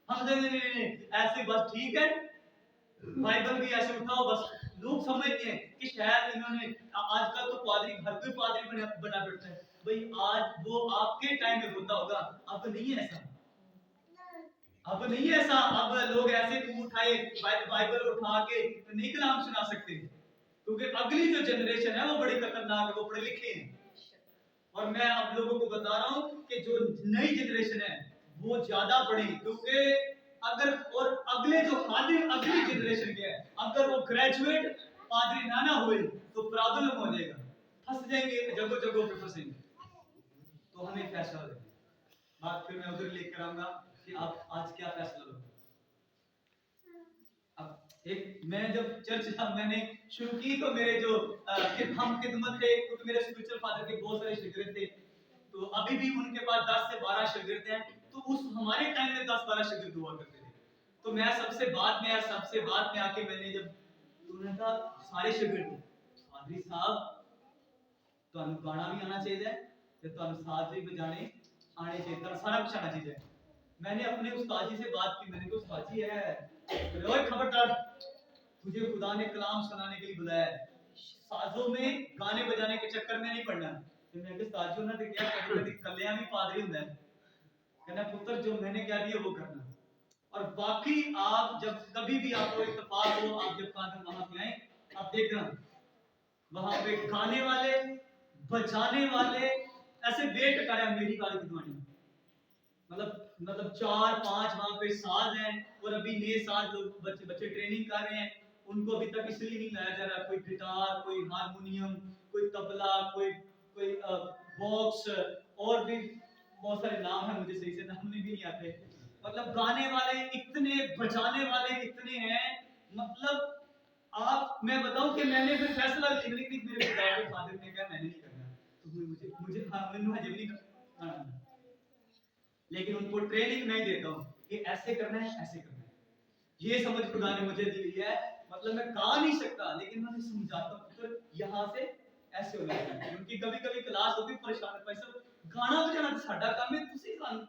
हम नहीं ऐसे बस ठीक है, बाइबल भी ऐसे उठाओ बस। लोग समझते हैं कि शायद इन्होंने आजकल तो पादरी घर पे पादरी बना बैठता है भाई। आज वो आपके टाइम में होता होगा, अब नहीं है ऐसा, अब नहीं है ऐसा। अब लोग ऐसे मुंह उठाए बाइबल उठा के नहीं कलाम सुना सकते, क्योंकि अगली जो जनरेशन है वो बड़ी खतरनाक है, वो पढ़े लिखे हैं। और मैं आप लोगों को बता रहा हूं कि जो नई जनरेशन है वो ज्यादा पढ़े, क्योंकि अगर और अगले जो खादिम अगली जनरेशन के है, अगर वो ग्रेजुएट पादरी ना हुए तो प्रॉब्लम हो जाएगा, फंस जाएंगे, जगह जगह पे फंसेंगे। तो हमें फैसला लेना। बात फिर मैं उधर लेकर आऊंगा कि आप आज क्या फैसला लो। अब एक मैं जब चर्च मैंने शुरू की तो मेरे जो हम खिदमत थे, क्योंकि मेरे स्पिरिचुअल फादर के बहुत सारे शिगिर्द थे, तो अभी भी उनके पास 10 से 12 शिगिर्द हैं। तो उस हमारे टाइम में 10-12 शिगिर्द हुआ करते थे। तो मैं सबसे बाद में आके मैंने जब उन्होंने कहा सारे शिगिर्द पादरी साहब तो गाना भी आना चाहिए ते साथ भी बजाने आने चाहिए, सारा कुछ आना चाहिए। मैंने अपने उस्ताद जी से बात की, मैंने कहा उस्ताद जी है ओए खबरदार, तुझे खुदा ने कलाम सुनाने के लिए बुलाया है, साजों में गाने बजाने के चक्कर में नहीं पड़ना। तो मैं कहा उस्ताद जी उन्होंने क्या कभी कल्याण भी पादरी हुंदा है, कहना पुत्र जो मैंने क्या दिया वो करना। और बाकी आप जब कभी भी आपको इत्तेफाक हो, आप जब वहां पे आए, आप देखना वहां पे गाने वाले बजाने वाले ऐसे वेट कर रहे हैं मेरी बारी की, मतलब 4-5 वहां पे साज हैं और अभी नए साज लोग बच्चे ट्रेनिंग कर रहे हैं, उनको अभी तक इसलिए नहीं लाया जा रहा, कोई गिटार, कोई हारमोनियम, कोई तबला, कोई कोई बॉक्स, और भी बहुत सारे नाम हैं, मुझे सही से नाम भी नहीं आते। मतलब गाने वाले इतने, बजाने वाले इतने हैं, मतलब आप, मैं बताऊं कि मैंने फिर फैसला लिया, लेकिन मेरे पिता के फादर ने कहा मैंने नहीं करना, तो मुझे मुझे हाँ, मैंने हजे भी नहीं करना, लेकिन उनको ट्रेनिंग नहीं देता हूँ कि ऐसे करना है, ऐसे करना है, ये समझ खुदा ने मुझे दी है। मतलब मैं गा नहीं सकता, लेकिन मैं समझाता हूँ पुत्र यहाँ से ऐसे होना चाहिए, क्योंकि कभी कभी क्लास होती परेशान, पैसा गाना बजाना तो साडा काम है, तुसी गाना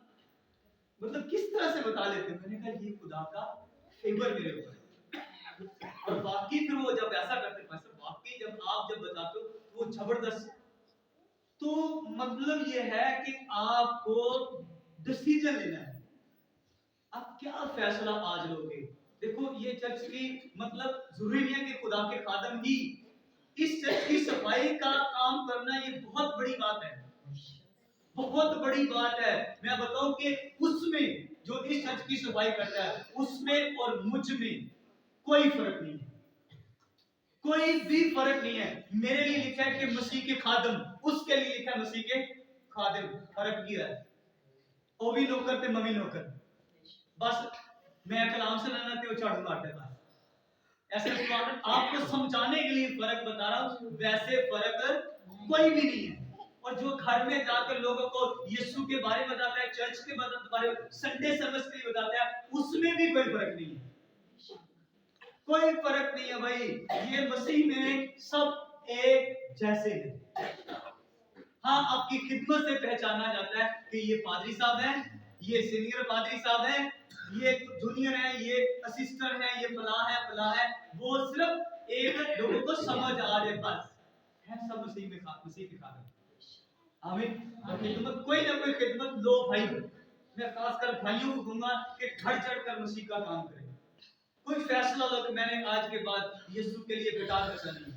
मतलब किस तरह से बता लेते हैं। मैंने कहा ये खुदा का फेवर मेरे ऊपर है, और वाकई फिर वो जब ऐसा करते पैसा, वाकई जब आप जब बताते हो तो वो जबरदस्त। तो मतलब ये है कि आपको डिसीजन लेना है, आप क्या फैसला आज लोगे। देखो ये चर्च की मतलब जरूरी नहीं है कि खुदा के खादम ही इस चर्च की सफाई का काम करना, ये बहुत बड़ी बात है, बहुत बड़ी बात है। मैं बताऊं कि उसमें जो इस चर्च की सफाई करता है, उसमें और मुझ में कोई फर्क नहीं है, कोई भी फर्क नहीं है। मेरे लिए लिखा है कि मसीह के खादम, उसके लिए लिखा है मसीह के खादिम, फर्क किया है। वो भी नौकर थे, मम्मी नौकर, बस मैं कलाम सुनाना थे, वो झाड़ू मारते था। ऐसे आपको समझाने के लिए फर्क बता रहा हूं, वैसे फर्क कोई भी नहीं है। और जो घर में जाकर लोगों को यीशु के बारे में बताता है, चर्च के बारे में, संडे सर्विस के लिए बताता है, उसमें भी कोई फर्क नहीं है, कोई फर्क नहीं है भाई। ये मसीह में सब एक जैसे हैं। हाँ, आपकी खिदमत से पहचाना जाता है कि ये पादरी साहब हैं, ये सीनियर पादरी साहब हैं, ये जूनियर है, ये असिस्टेंट है, ये फला है, वो सिर्फ एक लोगों को समझ आ रहे, बस है, सब मसीह में मसीह के खाते। आमीन। और खिदमत, कोई ना कोई खिदमत लो भाई, मैं खासकर भाइयों को कहूंगा कि घर चढ़कर मसीह का काम करें। कोई फैसला लो कि मैंने आज के बाद यीशु के लिए बेकार बचा नहीं,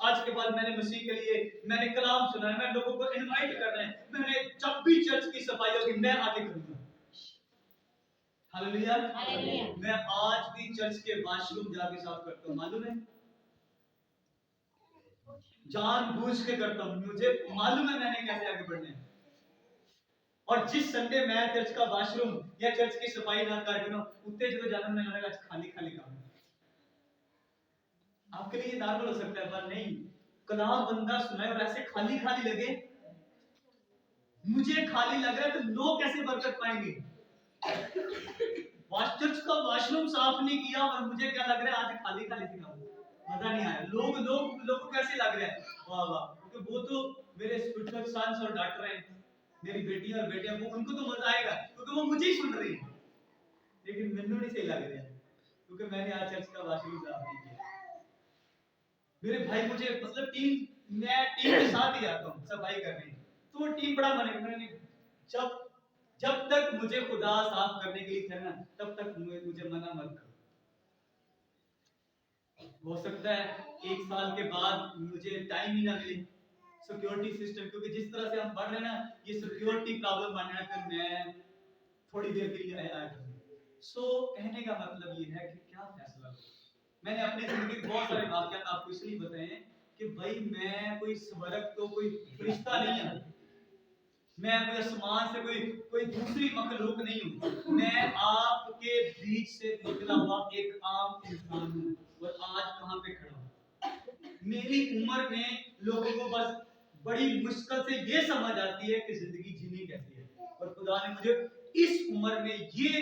आज के बाद मैंने मसीह के लिए, मैंने कलाम सुना है, मैं लोगों को इनवाइट करना है, मैंने जब भी चर्च की सफाई होगी मैं आगे करूंगा। हालेलुया। मैं आज भी चर्च के वॉशरूम जाके साफ करता हूँ, मालूम है, जानबूझ के करता हूँ, मुझे मालूम है मैंने कैसे आगे बढ़ना है। और जिस संडे मैं चर्च का वॉशरूम या चर्च की सफाई ना करके ना, उतने जो जाना मैं लगेगा खाली खाली काम। आपके लिए नॉर्मल हो सकता है, पर नहीं, कलाम बंदा सुनाए और ऐसे खाली खाली लगे, मुझे खाली लग रहा है, तो लोग कैसे बरकत पाएंगे। चर्च का वॉशरूम साफ नहीं किया और मुझे क्या लग रहा है, आज खाली खाली दिखा, मजा नहीं आया। लोग को कैसे लग रहा है, वाह वाह, क्योंकि वो तो मेरे स्पिरिचुअल सन्स और डॉटर हैं, मेरी बेटियां और बेटियां, वो उनको तो मजा आएगा क्योंकि वो मुझे ही सुन रही है, लेकिन मैंने नहीं सही लग रहा है क्योंकि मैंने आज चर्च का वॉशरूम साफ नहीं किया। मेरे भाई मुझे मतलब मैं टीम के साथ ही जाता हूँ सफाई करने, तो वो टीम बड़ा मन है, जब तक मुझे खुदा साफ करने के लिए कहना, तब तक मुझे मना मत करो। हो सकता है 1 साल के बाद मुझे टाइम ही ना मिले, सिक्योरिटी सिस्टम, क्योंकि जिस तरह से हम बढ़ रहे हैं ना, ये सिक्योरिटी प्रॉब्लम बनना है, फिर मैं थोड़ी देर के लिए आया करूँ। सो कहने का मतलब ये है कि क्या फैसला लो। मैंने अपने जिंदगी के बहुत सारे वाकयात आपको इसलिए बताए हैं कि भाई मैं कोई स्वर्ग तो कोई फरिश्ता नहीं हूं, मैं कोई आसमान से कोई दूसरी मखलूक नहीं हूं, मैं आपके बीच से निकला हुआ एक आम इंसान हूं, और आज कहां पे खड़ा हूं। मेरी उम्र में लोगों को बस बड़ी मुश्किल से ये समझ आती है कि जिंदगी जीनी कैसी है, और खुदा ने मुझे इस उम्र में ये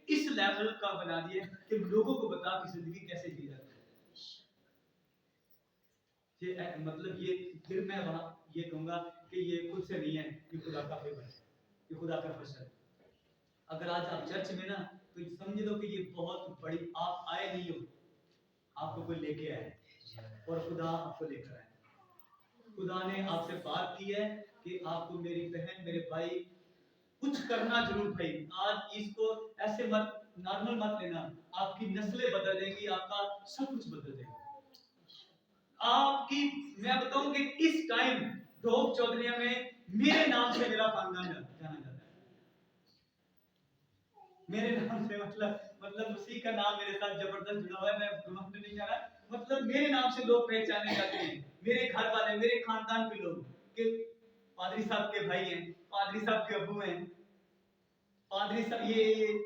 इस लेवल का बना दिया कि लोगों को बता कि जिंदगी कैसे जी जाती है। ये मतलब ये, फिर मैं वहां ये कहूंगा कि ये खुद से नहीं है, ये खुदा का फेवर है, ये खुदा का फसल है। अगर आज आप चर्च में ना, तो समझ लो कि ये बहुत बड़ी, आप आए नहीं हो, आपको कोई लेके आया है, और खुदा आपको लेकर आया। खुदा ने आपसे बात की है कि आपको, मेरी बहन मेरे भाई, कुछ करना जरूर भाई। आज इसको ऐसे मत, नॉर्मल मत लेना, आपकी नस्लें बदल देंगी, आपका सब कुछ बदल देगा। आपकी, मैं बताऊं कि इस टाइम टोक चौधरी में मेरे नाम से मेरा खानदान जाना जाता है। मेरे नाम से मतलब उसी का नाम मेरे साथ जबरदस्त जुड़ा हुआ है। मैं घमंड नहीं कर रहा, मतलब मेरे नाम से लोग पहचाने जाते हैं, मेरे घर वाले, मेरे खानदान के लोग, कि पादरी साहब के भाई हैं, पादरी साहब के अब्बू हैं, पादरी साहब ये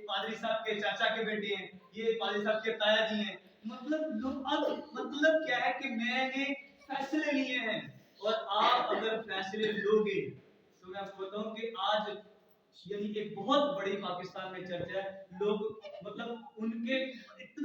पादरी साहब के चाचा के बेटे हैं, ये पादरी साहब के ताया जी हैं। मतलब लोग, अब मतलब क्या है कि मैंने फैसले लिए हैं, और आप अगर फैसले लोगे तो मैं आपको बताऊं कि आज यानी एक बहुत बड़ी पाकिस्तान में चर्चा है, लोग मतलब उनके